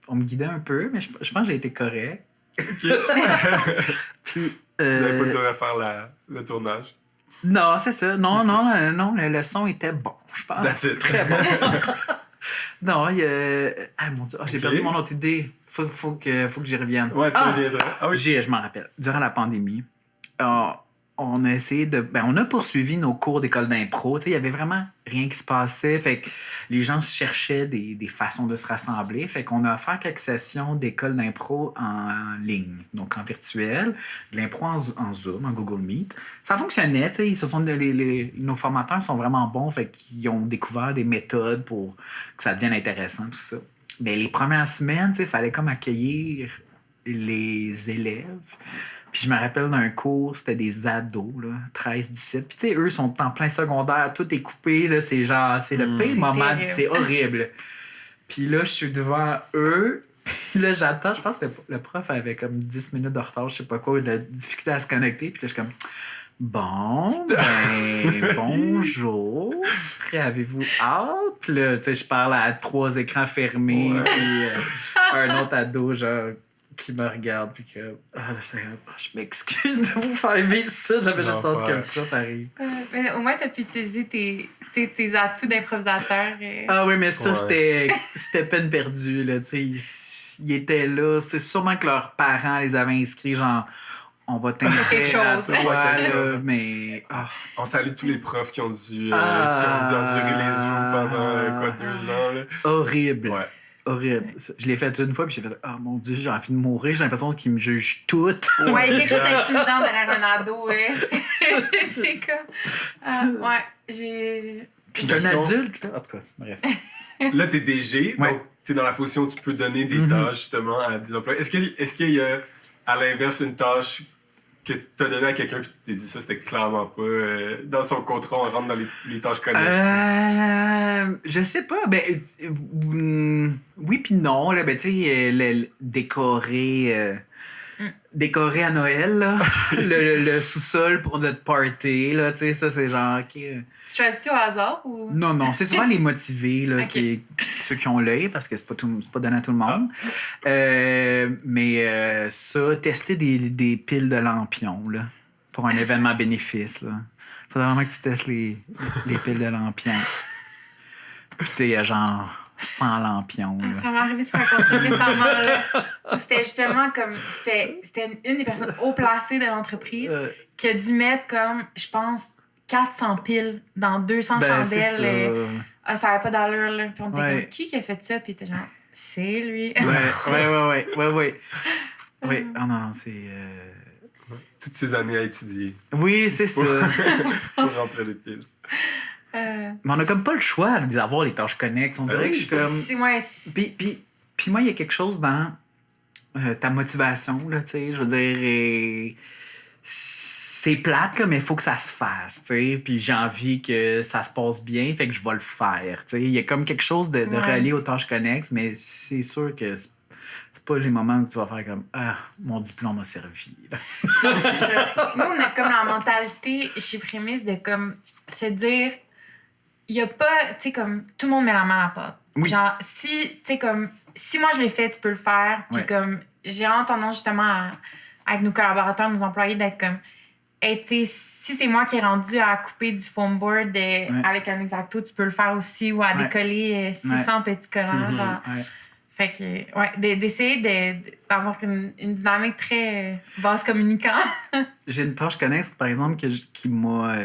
on me guidait un peu, mais je pense que j'ai été correct. OK. Puis... Vous n'avez pas dû refaire le tournage? Non, c'est ça. Non, le son était bon, je pense. That's it. Très bon. Non, ah mon Dieu, j'ai perdu mon autre idée. Faut que j'y revienne. Ouais, tu reviendras. Ah oui. Je m'en rappelle. Durant la pandémie, on a essayé on a poursuivi nos cours d'école d'impro. Il y avait vraiment rien qui se passait. Fait que les gens cherchaient des façons de se rassembler. Fait qu'on a offert quelques sessions d'école d'impro en ligne, donc en virtuel, de l'impro en Zoom, en Google Meet. Ça fonctionnait. Nos formateurs sont vraiment bons. Fait qu'ils ont découvert des méthodes pour que ça devienne intéressant, tout ça. Mais les premières semaines, il fallait comme accueillir les élèves. Puis je me rappelle d'un cours, c'était des ados, là, 13-17. Puis tu sais, eux sont en plein secondaire, tout est coupé, là, c'est le pire moment, c'est horrible. Puis là, je suis devant eux, puis là, j'attends, je pense que le prof avait comme 10 minutes de retard, je sais pas quoi, il a difficulté à se connecter, puis là, je suis comme... Bon, bonjour. Avez-vous hâte? Puis là, tu sais, je parle à 3 écrans fermés, puis un autre ado, genre... qui me regarde puis que je m'excuse de vous faire vivre ça, j'avais juste hâte que le prof arrive. Mais au moins t'as pu utiliser tes atouts d'improvisateur. Ah oui, mais ça c'était peine perdue là, tu sais, ils étaient là, c'est sûrement que leurs parents les avaient inscrits genre on va t'inscrire à toi, là, mais... On salue tous les profs qui ont dû endurer les yeux pendant 2 ans. Là. Horrible. Ouais. Horrible. Je l'ai fait une fois, puis j'ai fait « Oh mon Dieu, j'ai envie de mourir, j'ai l'impression qu'ils me jugent toutes. » Ouais, quelque chose d'intimidant derrière un ado, ouais. C'est comme... ouais, j'ai... Puis t'es un adulte, là. En tout cas, bref. Là, t'es DG, donc t'es dans la position où tu peux donner des tâches, justement, à des employés. Est-ce qu'il y a, à l'inverse, une tâche que tu as donnée à quelqu'un puis tu t'es dit ça, c'était clairement pas dans son contrat, on rentre dans les tâches connexes? Je sais pas. Oui puis non. Là, tu sais, décorer à Noël, là, le sous-sol pour notre party, là, tu sais, ça, c'est genre... Okay, Tu choisis-tu au hasard ou... Non, c'est souvent les motivés, là, ceux qui ont l'œil, parce que c'est pas donné à tout le monde. Mais ça, tester des piles de lampions, là, pour un événement bénéfice, là. Faudrait vraiment que tu testes les piles de lampions. Puis tu sais, il y a genre 100 lampions. Là. Ça m'est arrivé sur un contrat récemment, là. C'était justement comme... C'était une des personnes haut placées de l'entreprise qui a dû mettre comme, je pense... 400 piles dans 200 chandelles. Ça n'avait pas d'allure. Là. Puis on était comme, qui a fait ça? Puis il était genre, c'est lui. Ouais. Oui, non, c'est... Toutes ces années à étudier. Oui, c'est ça. Pour remplir des piles. Mais on n'a comme pas le choix d'avoir les tâches connexes. On dirait que je suis comme... Puis moi, il y a quelque chose dans ta motivation, là, tu sais, je veux dire... c'est plate, là, mais il faut que ça se fasse, tu sais. Puis j'ai envie que ça se passe bien, fait que je vais le faire, tu sais. Il y a comme quelque chose de relié aux tâches connexes, mais c'est sûr que c'est pas les moments où tu vas faire comme « Ah, mon diplôme a servi. » Non, c'est ça. Nous, on a comme la mentalité chez Prémisse de comme se dire, il y a pas, tu sais, comme tout le monde met la main à la pâte. Oui. Genre, si, tu sais, comme, si moi je l'ai fait, tu peux le faire. Puis comme, j'ai vraiment tendance justement avec nos collaborateurs, nos employés, d'être comme, hey, tu sais, si c'est moi qui ai rendu à couper du foam board avec un X-Acto, tu peux le faire aussi, ou à décoller 600 petits collants, genre. Fait que, d'essayer d'avoir une dynamique très basse communicant. J'ai une tâche connexe, par exemple, qui m'a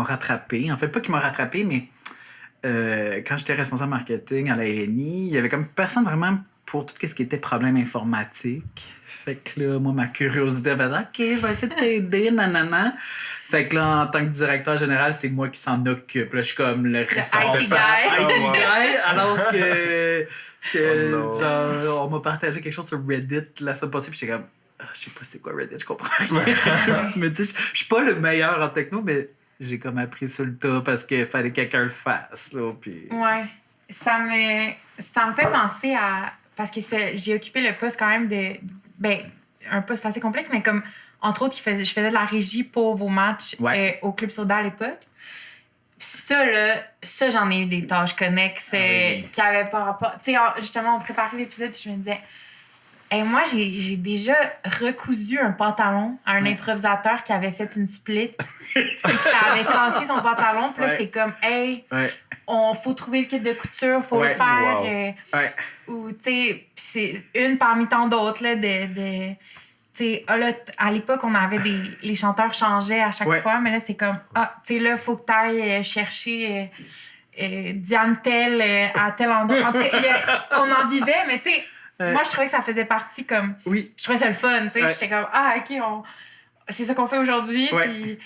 rattrapé. En fait, pas qui m'a rattrapé, mais quand j'étais responsable marketing à la LNI, il y avait comme personne vraiment pour tout ce qui était problème informatique. Fait que là, moi, ma curiosité avait dit « OK, je vais essayer de t'aider, nanana. » Fait que là, en tant que directeur général, c'est moi qui s'en occupe. Là, je suis comme le responsable. IT guy, alors que genre, on m'a partagé quelque chose sur Reddit la semaine passée, puis j'étais comme je sais pas c'est quoi Reddit, je comprends rien. Mais tu sais, je suis pas le meilleur en techno, mais j'ai comme appris sur le tas parce qu'il fallait que quelqu'un le fasse. Là, puis... Ouais. Ça me fait penser à... Parce que j'ai occupé le poste quand même un poste assez complexe, mais comme, entre autres, je faisais de la régie pour vos matchs au Club Soda à l'époque. Ça, j'en ai eu des tâches connexes qui avaient pas rapport... Tu sais, justement, on préparait l'épisode, je me disais... Hey, moi, j'ai déjà recousu un pantalon à un improvisateur qui avait fait une split. Puis ça avait cassé son pantalon. Puis là, c'est comme, hey, faut trouver le kit de couture, faut le faire. Ou, tu sais, c'est une parmi tant d'autres, là, tu sais, là, à l'époque, on avait les chanteurs changeaient à chaque fois, mais là, c'est comme, tu sais, là, faut que t'ailles chercher Diane Tell à tel endroit. En tout cas, on en vivait, mais tu sais, moi, je trouvais que ça faisait partie comme... Oui. Je trouvais ça le fun, tu sais. J'étais comme, OK, c'est ça qu'on fait aujourd'hui. Puis...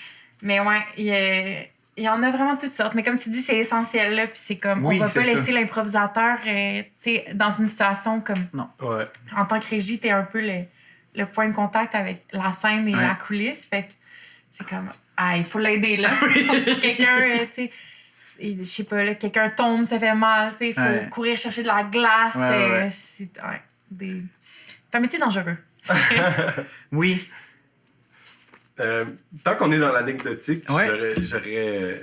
Mais il y en a vraiment toutes sortes. Mais comme tu dis, c'est essentiel, là. Puis c'est comme, on va pas laisser l'improvisateur, tu sais, dans une situation comme... Non. En tant que régie, t'es un peu le point de contact avec la scène et la coulisse. Fait que c'est comme, il faut l'aider, là. Quelqu'un, tu sais... Je sais pas, là, quelqu'un tombe, ça fait mal, tu sais, il faut courir chercher de la glace. C'est un métier dangereux. Oui. Tant qu'on est dans l'anecdotique, j'aurais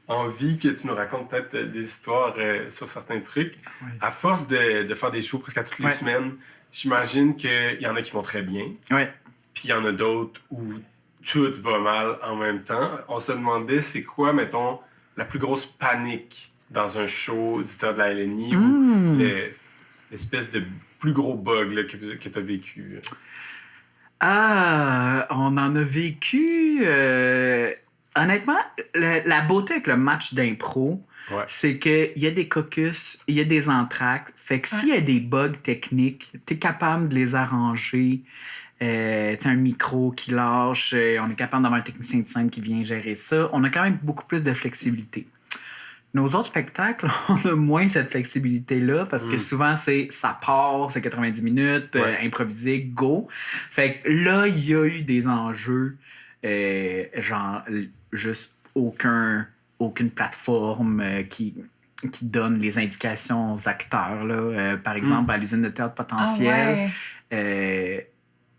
envie que tu nous racontes peut-être des histoires sur certains trucs. À force de faire des shows presque à toutes les semaines, j'imagine qu'il y en a qui vont très bien. Puis il y en a d'autres où tout va mal en même temps. On se demandait, c'est quoi, mettons, la plus grosse panique dans un show auditeur de la LNI ou l'espèce de plus gros bug là, que tu as vécu? On en a vécu... Honnêtement, la beauté avec le match d'impro, c'est qu'il y a des caucus, il y a des entr'actes. Fait que s'il y a des bugs techniques, t'es capable de les arranger. Un micro qui lâche, on est capable d'avoir un technicien de scène qui vient gérer ça. On a quand même beaucoup plus de flexibilité. Nos autres spectacles, on a moins cette flexibilité-là parce que souvent, ça part, c'est 90 minutes, improvisé, go. Fait que là, il y a eu des enjeux, genre juste aucune plateforme qui donne les indications aux acteurs. Là. Par exemple, à l'usine de théâtre potentiel,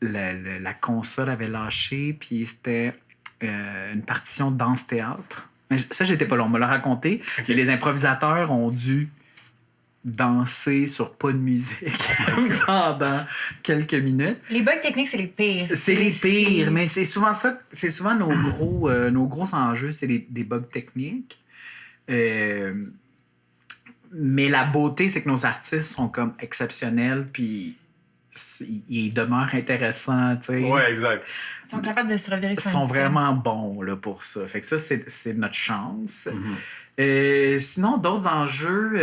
la console avait lâché, puis c'était une partition danse-théâtre. Ça, j'étais pas là, on me l'a raconté. Et les improvisateurs ont dû danser sur pas de musique pendant quelques minutes. Les bugs techniques, c'est les pires. C'est les pires, mais c'est souvent ça. C'est souvent nos gros enjeux, c'est des bugs techniques. Mais la beauté, c'est que nos artistes sont comme exceptionnels, puis ils demeurent intéressants, tu sais. Ouais, exact. Ils sont capables de se revirer sur Ils sont vraiment bons là, pour ça. Fait que ça, c'est notre chance. Sinon, d'autres enjeux...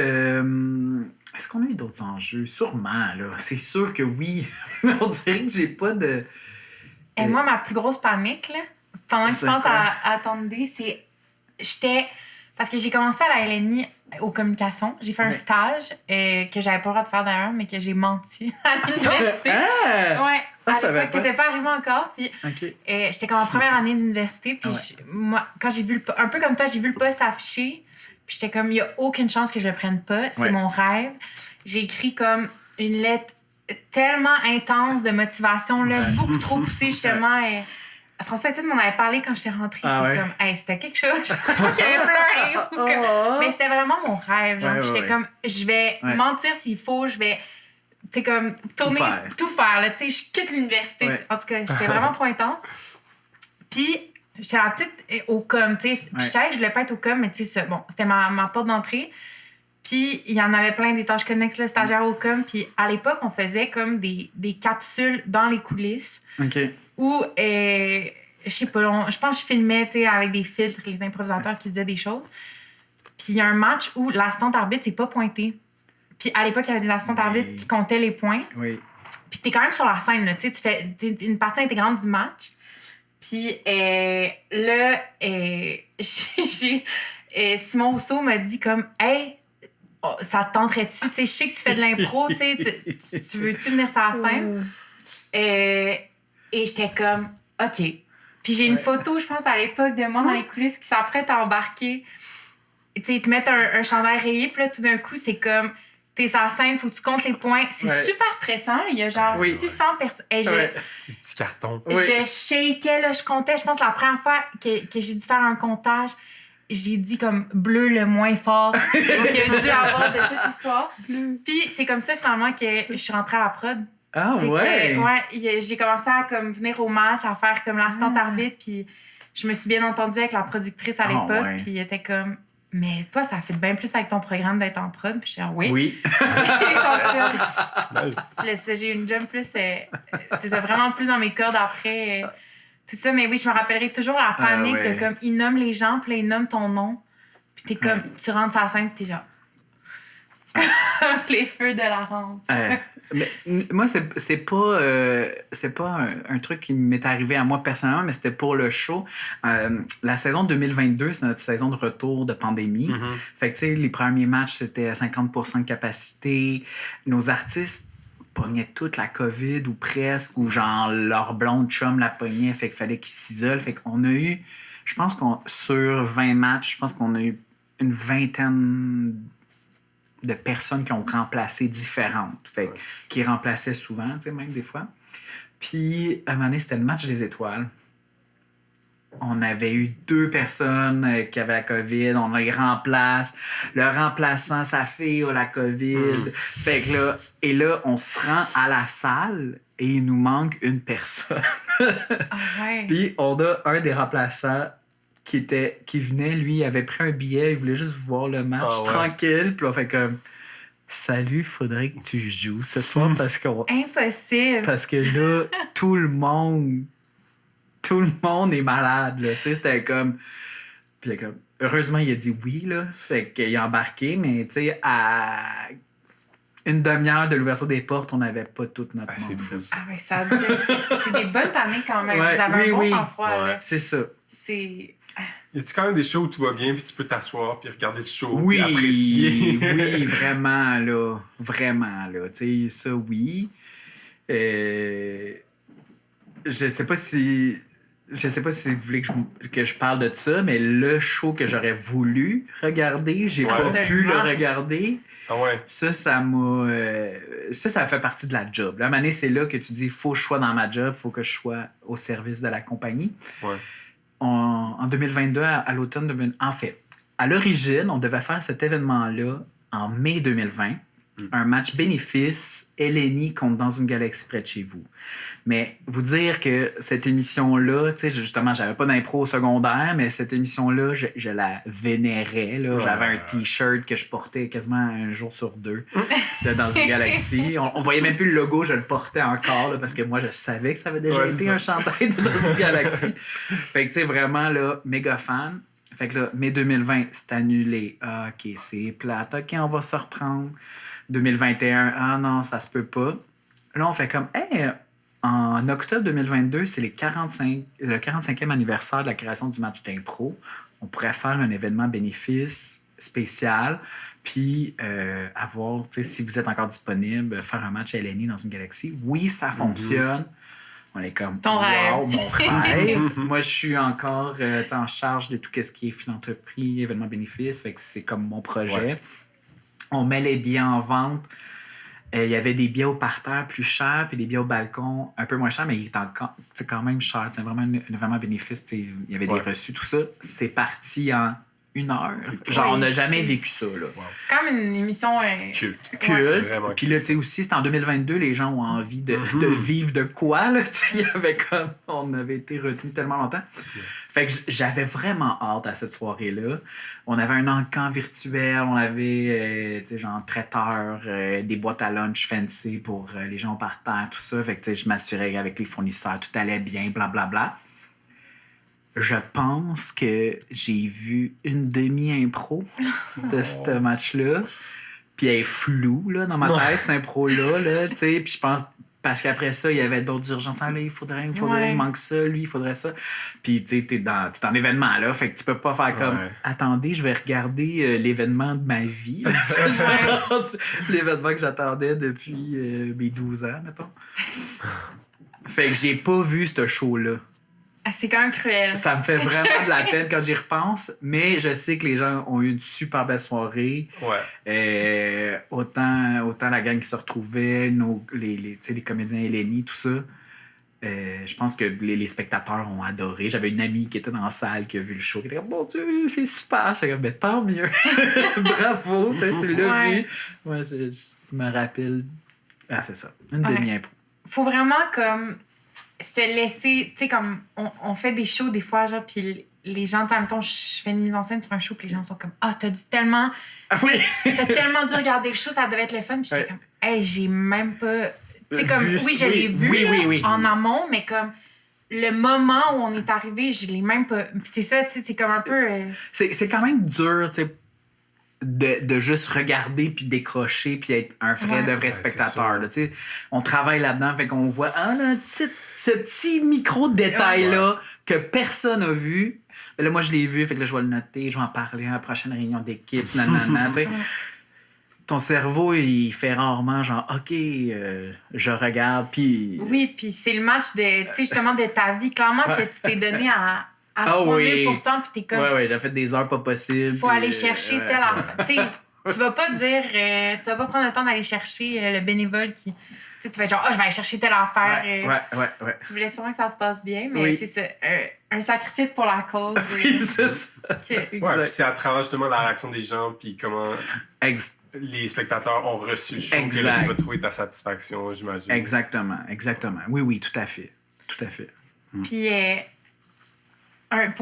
Est-ce qu'on a eu d'autres enjeux? Sûrement, là. C'est sûr que oui. On dirait que j'ai pas de... Et moi, ma plus grosse panique, là, pendant que tu penses à ton idée, c'est... Parce que j'ai commencé à la LNI aux communications. J'ai fait un stage que j'avais pas le droit de faire d'ailleurs, mais que j'ai menti à l'université. l'époque, t'étais pas arrivé encore. Puis j'étais comme en première année d'université. Puis moi, quand j'ai vu un peu comme toi, j'ai vu le poste affiché. Puis j'étais comme, il y a aucune chance que je le prenne pas. C'est mon rêve. J'ai écrit comme une lettre tellement intense de motivation, là, beaucoup trop poussée, justement. François Étienne m'en avait parlé quand j'étais rentrée. Comme, hey, c'était quelque chose. Je pense qu'il avait pleuré. Mais c'était vraiment mon rêve. Genre, j'étais comme, je vais mentir s'il faut, je vais, tu sais, comme, tourner, tout faire. Là, tu sais, je quitte l'université. En tout cas, j'étais vraiment trop intense. Puis, j'étais la petite au com, tu sais. Puis, je savais que je voulais pas être au com, mais tu sais, bon, c'était ma porte d'entrée. Puis, il y en avait plein des tâches connexes, là, stagiaire au com. Puis, à l'époque, on faisait comme des capsules dans les coulisses. Où, je sais pas, je pense que je filmais, tu sais, avec des filtres, les improvisateurs qui disaient des choses. Puis, il y a un match où l'assistante arbitre s'est pas pointée. Puis, à l'époque, il y avait des assistantes arbitres qui comptaient les points. Puis, t'es quand même sur la scène, là. Tu sais, t'es une partie intégrante du match. Puis, là, Simon Rousseau m'a dit comme, hey, oh, ça te tenterait-tu? Tu sais, je sais que tu fais de l'impro, tu sais, tu veux-tu venir sur la scène? Et j'étais comme, OK. Puis j'ai une photo, je pense, à l'époque de moi dans les coulisses qui s'apprête à embarquer. Tu sais, ils te mettent un chandail rayé, puis là, tout d'un coup, c'est comme, t'es sur la scène, faut que tu comptes les points. C'est super stressant. Il y a genre 600 personnes. Les petits cartons. Je shakeais, là, je comptais. Je pense que la première fois que j'ai dû faire un comptage, j'ai dit comme bleu le moins fort qu'il y a dû avoir de toute l'histoire. Puis c'est comme ça finalement que je suis rentrée à la prod. J'ai commencé à comme venir au match, à faire comme l'assistante arbitre, puis je me suis bien entendue avec la productrice à l'époque, puis elle était comme, mais toi ça fait bien plus avec ton programme d'être en prod, puis je suis oui. J'ai eu une job plus, c'est vraiment plus dans mes cordes après. Tout ça, mais oui, je me rappellerai toujours la panique de comme, ils nomment les gens, puis là, ils nomment ton nom. Puis t'es comme, tu rentres sur la scène, puis t'es genre... les feux de la rampe. Mais moi, c'est pas un truc qui m'est arrivé à moi personnellement, mais c'était pour le show. La saison 2022, c'est notre saison de retour de pandémie. Fait que, tu sais, les premiers matchs, c'était à 50% de capacité. Nos artistes pognaient toute la COVID ou presque, ou genre leur blonde chum la pognait, fait qu'il fallait qu'ils s'isolent. Fait qu'on a eu, je pense sur 20 matchs, je pense qu'on a eu une vingtaine de personnes qui ont remplacé différentes, fait qui remplaçaient souvent, tu sais, même des fois. Puis, à un moment donné, c'était le match des étoiles. On avait eu 2 personnes qui avaient la COVID, on les remplace. Le remplaçant, sa fille a la COVID. Fait que là, et là, on se rend à la salle et il nous manque une personne. Puis on a un des remplaçants qui venait, lui, il avait pris un billet, il voulait juste voir le match tranquille. Puis on fait comme, salut, faudrait que tu joues ce soir parce qu'on... Impossible! Parce que là, tout le monde est malade, là. Tu sais, c'était comme... Puis heureusement, il a dit oui, là. Fait qu'il a embarqué, mais tu sais, à une demi-heure de l'ouverture des portes, on n'avait pas toute notre monde. C'est fou, ça. Ça veut dire c'est des bonnes paniques quand même. Vous avez un bon sang-froid, là. C'est ça. C'est... Y a-tu quand même des shows où tu vas bien, puis tu peux t'asseoir, puis regarder le show, puis apprécier? Oui, vraiment, là. Vraiment, là. Tu sais, ça, oui. Je sais pas si vous voulez que je parle de ça, mais le show que j'aurais voulu regarder, j'ai pas pu le regarder. Ça m'a... ça fait partie de la job. Là, à un moment donné, c'est là que tu dis, faut que je sois dans ma job, faut que je sois au service de la compagnie. En 2022, à l'automne... En fait, à l'origine, on devait faire cet événement-là en mai 2020. Un match bénéfice, LNI contre Dans une galaxie près de chez vous. Mais vous dire que cette émission-là, tu sais, justement, j'avais pas d'impro au secondaire, mais cette émission-là, je la vénérais. Là. J'avais un T-shirt que je portais quasiment un jour sur 2 de Dans une galaxie. On voyait même plus le logo, je le portais encore là, parce que moi, je savais que ça avait déjà été un chandail de Dans une galaxie. Fait que, tu sais, vraiment, là, méga fan. Fait que là, mai 2020, c'est annulé. Ah, OK, c'est plate. OK, on va se reprendre. 2021, ah non, ça se peut pas. Là, on fait comme, hey, en octobre 2022, c'est le 45e anniversaire de la création du match d'impro. On pourrait faire un événement bénéfice spécial, puis avoir, tu sais, si vous êtes encore disponible, faire un match LNI dans une galaxie. Oui, ça fonctionne. On est comme, Ton rêve. Wow, mon rêve. Moi, je suis encore en charge de tout ce qui est philanthropie, événements bénéfices. Fait que c'est comme mon projet. Ouais. On met les billets en vente. Il y avait des billets au parterre plus chers, puis des billets au balcon un peu moins chers, mais c'est quand même cher. C'est vraiment un événement bénéfice. Il y avait des reçus, tout ça. C'est parti en 1 heure. Genre, on n'a jamais vécu ça. Là. Wow. C'est comme une émission... Culte. Culte. Puis là, tu sais, aussi, c'est en 2022, les gens ont envie de vivre de quoi, là. Il y avait comme... On avait été retenus tellement longtemps. Fait que j'avais vraiment hâte à cette soirée-là. On avait un encan virtuel, on avait, tu sais, genre, traiteur, des boîtes à lunch fancy pour les gens par terre, tout ça. Fait que, tu sais, je m'assurais qu'avec les fournisseurs, tout allait bien, blablabla. Je pense que j'ai vu une demi-impro de ce match-là. Puis elle est floue, là, dans ma tête, cette impro-là, là, tu sais. Puis je pense... Parce qu'après ça, il y avait d'autres urgences. Ah, là, il faudrait, il manque ça, lui, il faudrait ça. Puis, tu sais, t'es en événement, là. Fait que tu peux pas faire comme, attendez, je vais regarder l'événement de ma vie. L'événement que j'attendais depuis mes 12 ans, mettons. Fait que j'ai pas vu ce show-là. Ah, c'est quand même cruel. Ça me fait vraiment de la peine quand j'y repense, mais je sais que les gens ont eu une super belle soirée. Ouais. Autant la gang qui se retrouvait, les comédiens Eleni, tout ça. Je pense que les spectateurs ont adoré. J'avais une amie qui était dans la salle qui a vu le show. Elle était comme, mon Dieu, c'est super. J'étais comme, mais tant mieux. Bravo, tu l'as vu. Moi, je me rappelle. Ah, c'est ça. Une demi-impro. Faut vraiment comme se laisser, tu sais, comme on fait des shows des fois, genre, puis les gens, en même temps, je fais une mise en scène sur un show, puis les gens sont comme, t'as dû tellement. T'as tellement dû regarder le show, ça devait être le fun. Puis j'étais comme, hey, j'ai même pas. Tu sais, comme, oui, je l'ai vu en amont, mais comme le moment où on est arrivé, je l'ai même pas. Puis c'est ça, tu sais, c'est comme un peu. C'est quand même dur, tu sais. De juste regarder puis décrocher puis être un vrai spectateur. Là, on travaille là-dedans, fait qu'on voit ce petit micro-détail-là que personne n'a vu. Mais là, moi, je l'ai vu, fait que là, je vais le noter, je vais en parler à la prochaine réunion d'équipe, Ton cerveau, il fait rarement genre, OK, je regarde, puis... Oui, puis c'est le match de, tu sais, justement, de ta vie. Clairement que tu t'es donné à 3000 %, puis t'es comme... Oui, j'ai fait des heures pas possibles. Faut aller chercher tel enfant. Tu sais, tu vas pas dire... tu vas pas prendre le temps d'aller chercher le bénévole qui... Tu sais, tu vas être genre, je vais aller chercher telle affaire. Ouais. Tu voulais sûrement que ça se passe bien, mais c'est ça. Un sacrifice pour la cause. Oui, c'est ça. Ouais, puis c'est à travers justement la réaction des gens, puis comment les spectateurs ont reçu le show que là, tu vas trouver ta satisfaction, j'imagine. Exactement. Oui, tout à fait. Puis...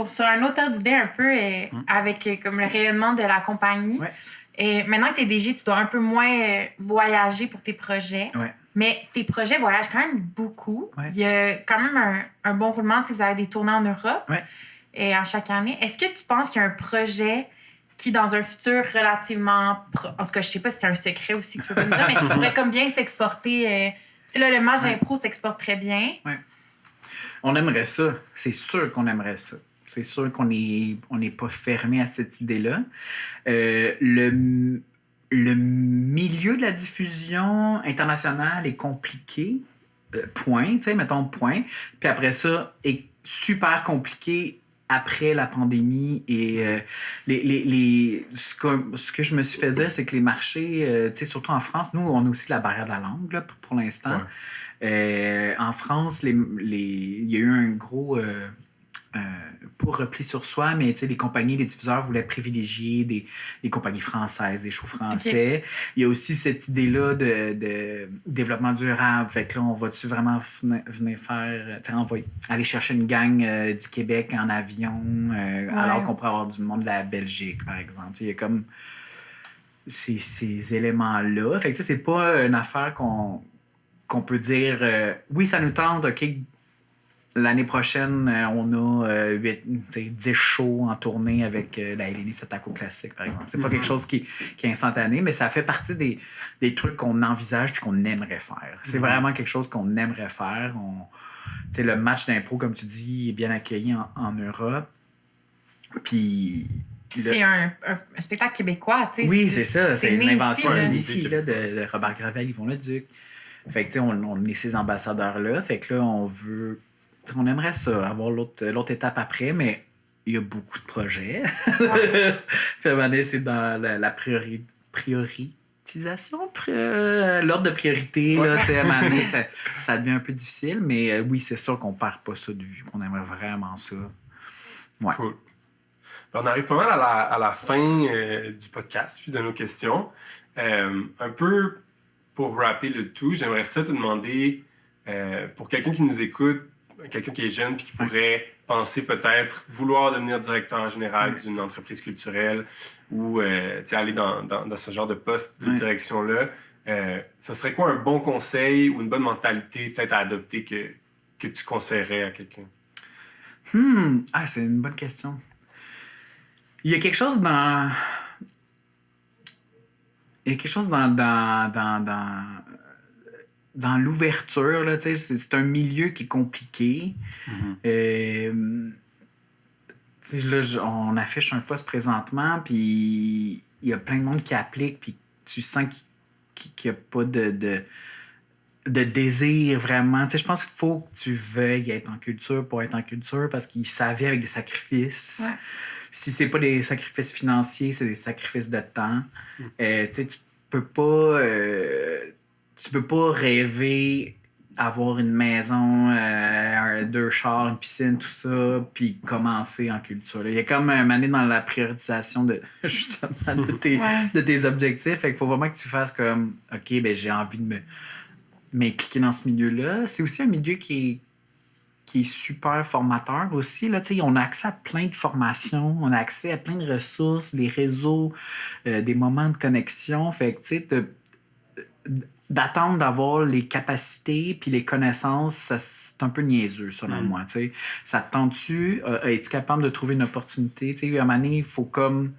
sur un autre ordre d'idée un peu avec comme le rayonnement de la compagnie. Maintenant que tu es DG, tu dois un peu moins voyager pour tes projets. Mais tes projets voyagent quand même beaucoup. Il y a quand même un bon roulement. Vous avez des tournées en Europe à chaque année. Est-ce que tu penses qu'il y a un projet qui, dans un futur relativement... En tout cas, je sais pas si c'est un secret aussi que tu peux pas me dire, mais qui pourrait comme bien s'exporter... tu sais, là, le match d'impro s'exporte très bien. On aimerait ça. C'est sûr qu'on aimerait ça. C'est sûr qu'on n'est pas fermé à cette idée-là. Le milieu de la diffusion internationale est compliqué. Point. Puis après ça, est super compliqué après la pandémie. Et ce que je me suis fait dire, c'est que les marchés, surtout en France, nous, on a aussi la barrière de la langue là, pour l'instant. En France, il y a eu un gros pas repli sur soi, mais les compagnies, les diffuseurs voulaient privilégier des compagnies françaises, des shows français. Il y a aussi cette idée-là de développement durable. Fait que là, on va-tu vraiment venir faire... On va aller chercher une gang du Québec en avion, alors qu'on pourrait avoir du monde de la Belgique, par exemple. Il y a comme ces éléments-là. Fait que c'est pas une affaire qu'on peut dire oui, ça nous tente, OK, l'année prochaine, on a 10 shows en tournée avec la Eleni Satako Classique, par exemple. C'est pas quelque chose qui est instantané, mais ça fait partie des trucs qu'on envisage puis qu'on aimerait faire. C'est vraiment quelque chose qu'on aimerait faire. Le match d'impro, comme tu dis, est bien accueilli en Europe. Puis... C'est un spectacle québécois, tu sais. Oui, c'est ça. C'est une invention ici, d'ici, de Robert Gravel, Yvon Leduc. Fait que, tu sais, on est ces ambassadeurs-là. Fait que là, on aimerait ça, avoir l'autre étape après, mais il y a beaucoup de projets. Ouais. Puis à un moment donné, c'est dans la prioritisation, l'ordre de priorité, là, tu sais, à un moment donné, ça devient un peu difficile, mais oui, c'est sûr qu'on perd pas ça de vue, qu'on aimerait vraiment ça. Ouais. Cool. On arrive pas mal à la fin du podcast, puis de nos questions. Un peu pour wrapper le tout, j'aimerais ça te demander, pour quelqu'un qui nous écoute, quelqu'un qui est jeune puis qui pourrait penser peut-être vouloir devenir directeur général d'une entreprise culturelle ou aller dans ce genre de poste de direction-là, ce serait quoi un bon conseil ou une bonne mentalité peut-être à adopter que tu conseillerais à quelqu'un? C'est une bonne question. Il y a quelque chose dans... dans l'ouverture, là, tu sais, c'est un milieu qui est compliqué. Tu sais, là, on affiche un poste présentement, puis il y a plein de monde qui applique, puis tu sens qu'il n'y a pas de désir vraiment. Tu sais, je pense qu'il faut que tu veuilles être en culture pour être en culture, parce qu'ils savaient avec des sacrifices. Ouais. Si c'est pas des sacrifices financiers, c'est des sacrifices de temps. Tu sais, tu peux pas rêver avoir une maison, 2 chars, une piscine, tout ça, puis commencer en culture. Là. Il y a comme un année dans la priorisation de justement de tes objectifs. Fait qu'il faut vraiment que tu fasses comme OK, ben j'ai envie de m'impliquer dans ce milieu-là. C'est aussi un milieu qui est super formateur aussi. Là, on a accès à plein de formations, on a accès à plein de ressources, des réseaux, des moments de connexion. Fait que, tu sais, d'attendre d'avoir les capacités puis les connaissances, c'est un peu niaiseux, selon moi. T'sais. Ça te tente-tu? Es-tu capable de trouver une opportunité? T'sais, à un moment donné, il faut comme...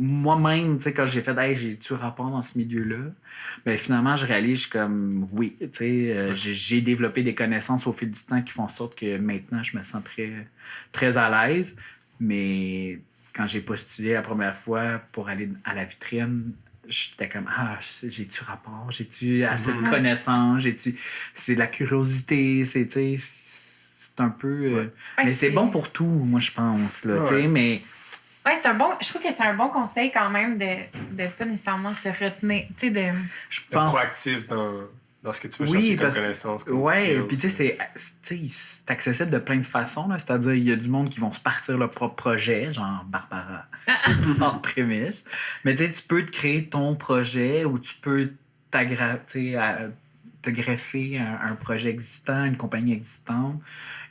Moi-même, quand j'ai fait « j'ai-tu rapport dans ce milieu-là? » Ben, finalement, je réalise comme oui. J'ai développé des connaissances au fil du temps qui font en sorte que maintenant, je me sens très, très à l'aise. Mais quand j'ai postulé la première fois pour aller à la vitrine, j'étais comme j'ai-tu rapport? J'ai-tu assez de connaissances? C'est de la curiosité. C'est un peu... mais c'est bon pour tout, moi, je pense. Là, mais... Ouais, je trouve que c'est un bon conseil quand même de pas nécessairement se retenir. Tu sais, je pense... proactif dans ce que tu veux chercher comme connaissance. Oui, puis tu sais, c'est accessible de plein de façons. Là. C'est-à-dire, il y a du monde qui vont se partir leur propre projet, genre Barbara, en prémisse. Mais tu sais, tu peux te créer ton projet ou tu peux te greffer un projet existant, une compagnie existante.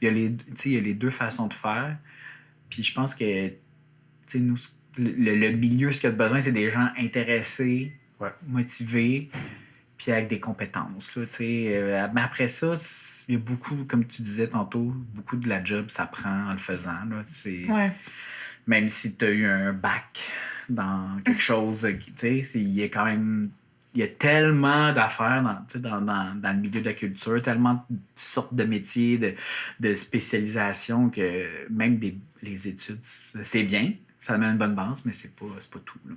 Il y a les deux façons de faire. Puis je pense que nous, le milieu, ce qu'il y a de besoin, c'est des gens intéressés, motivés, puis avec des compétences. Là, mais après ça, il y a beaucoup, comme tu disais tantôt, beaucoup de la job s'apprend en le faisant. Là, même si tu as eu un bac dans quelque chose, il y a quand même... Il y a tellement d'affaires dans le milieu de la culture, tellement de sortes de métiers, de spécialisation que même les études, c'est bien. Ça amène une bonne base, mais c'est pas tout. Là.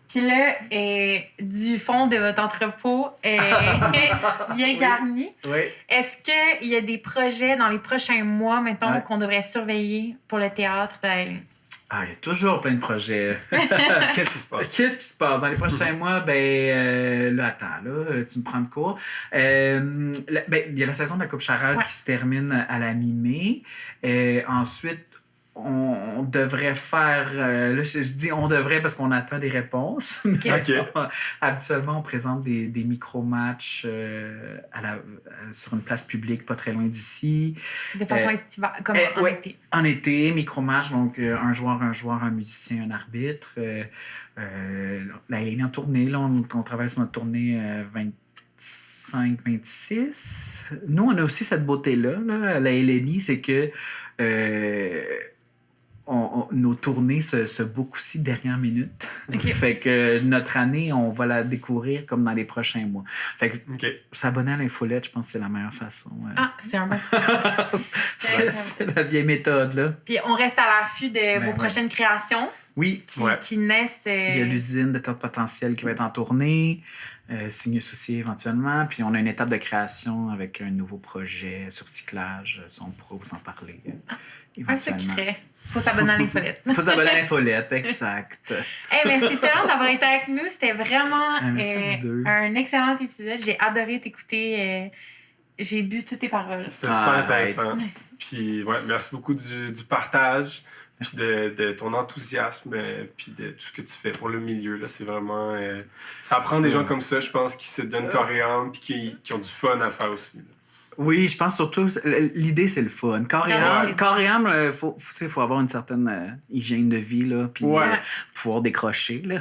Puis là, du fond de votre entrepôt bien garni. Oui. Est-ce qu'il y a des projets dans les prochains mois, mettons, qu'on devrait surveiller pour le théâtre de la LNI? Il y a toujours plein de projets. Qu'est-ce qui se passe? Qu'est-ce qui se passe? Dans les prochains mois, là, attends, là, tu me prends de court. Il y a la saison de la Coupe Charal qui se termine à la mi-mai. Ensuite, on devrait faire... là, je dis on devrait parce qu'on attend des réponses. Okay. Habituellement, on présente des micro-matchs sur une place publique pas très loin d'ici. De façon estivale, comme en été. En été, micro-match, donc un joueur, un musicien, un arbitre. La LNI en tournée, là, on travaille sur notre tournée 25-26. Nous, on a aussi cette beauté-là, là, la LNI, c'est que... nos tournées se bookent aussi dernière minute. Okay. Fait que notre année, on va la découvrir comme dans les prochains mois. Fait que s'abonner à l'infolette, je pense que c'est la meilleure façon. C'est un bon c'est la vieille méthode, là. Puis on reste à l'affût de vos prochaines créations. Oui. Qui naissent... Il y a l'usine de théâtre potentiel qui va être en tournée. Sinus aussi éventuellement. Puis on a une étape de création avec un nouveau projet sur cyclage. Ça, on pourra vous en parler Un éventuellement. secret. Faut s'abonner à l'infolette. Faut s'abonner à l'infolette, exact. Merci tellement d'avoir été avec nous. C'était vraiment Merci à vous deux. un excellent épisode. J'ai adoré t'écouter. J'ai bu toutes tes paroles. C'était super intéressant. Puis, ouais, merci beaucoup du partage, puis de ton enthousiasme, puis de tout ce que tu fais pour le milieu. Là, c'est vraiment... ça prend des gens comme ça, je pense, qui se donnent corps et âme, puis qui ont du fun à le faire aussi. Là. Oui, je pense surtout, l'idée, c'est le fun. Corps et âme, il faut avoir une certaine hygiène de vie, là, puis pouvoir décrocher. Là.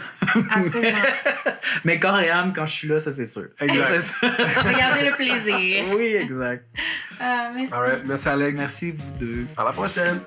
Absolument. Mais corps et âme, quand je suis là, ça, c'est sûr. Exact. Regardez le plaisir. Oui, exact. Merci. All right. Merci, Alex. Merci, vous deux. À la prochaine.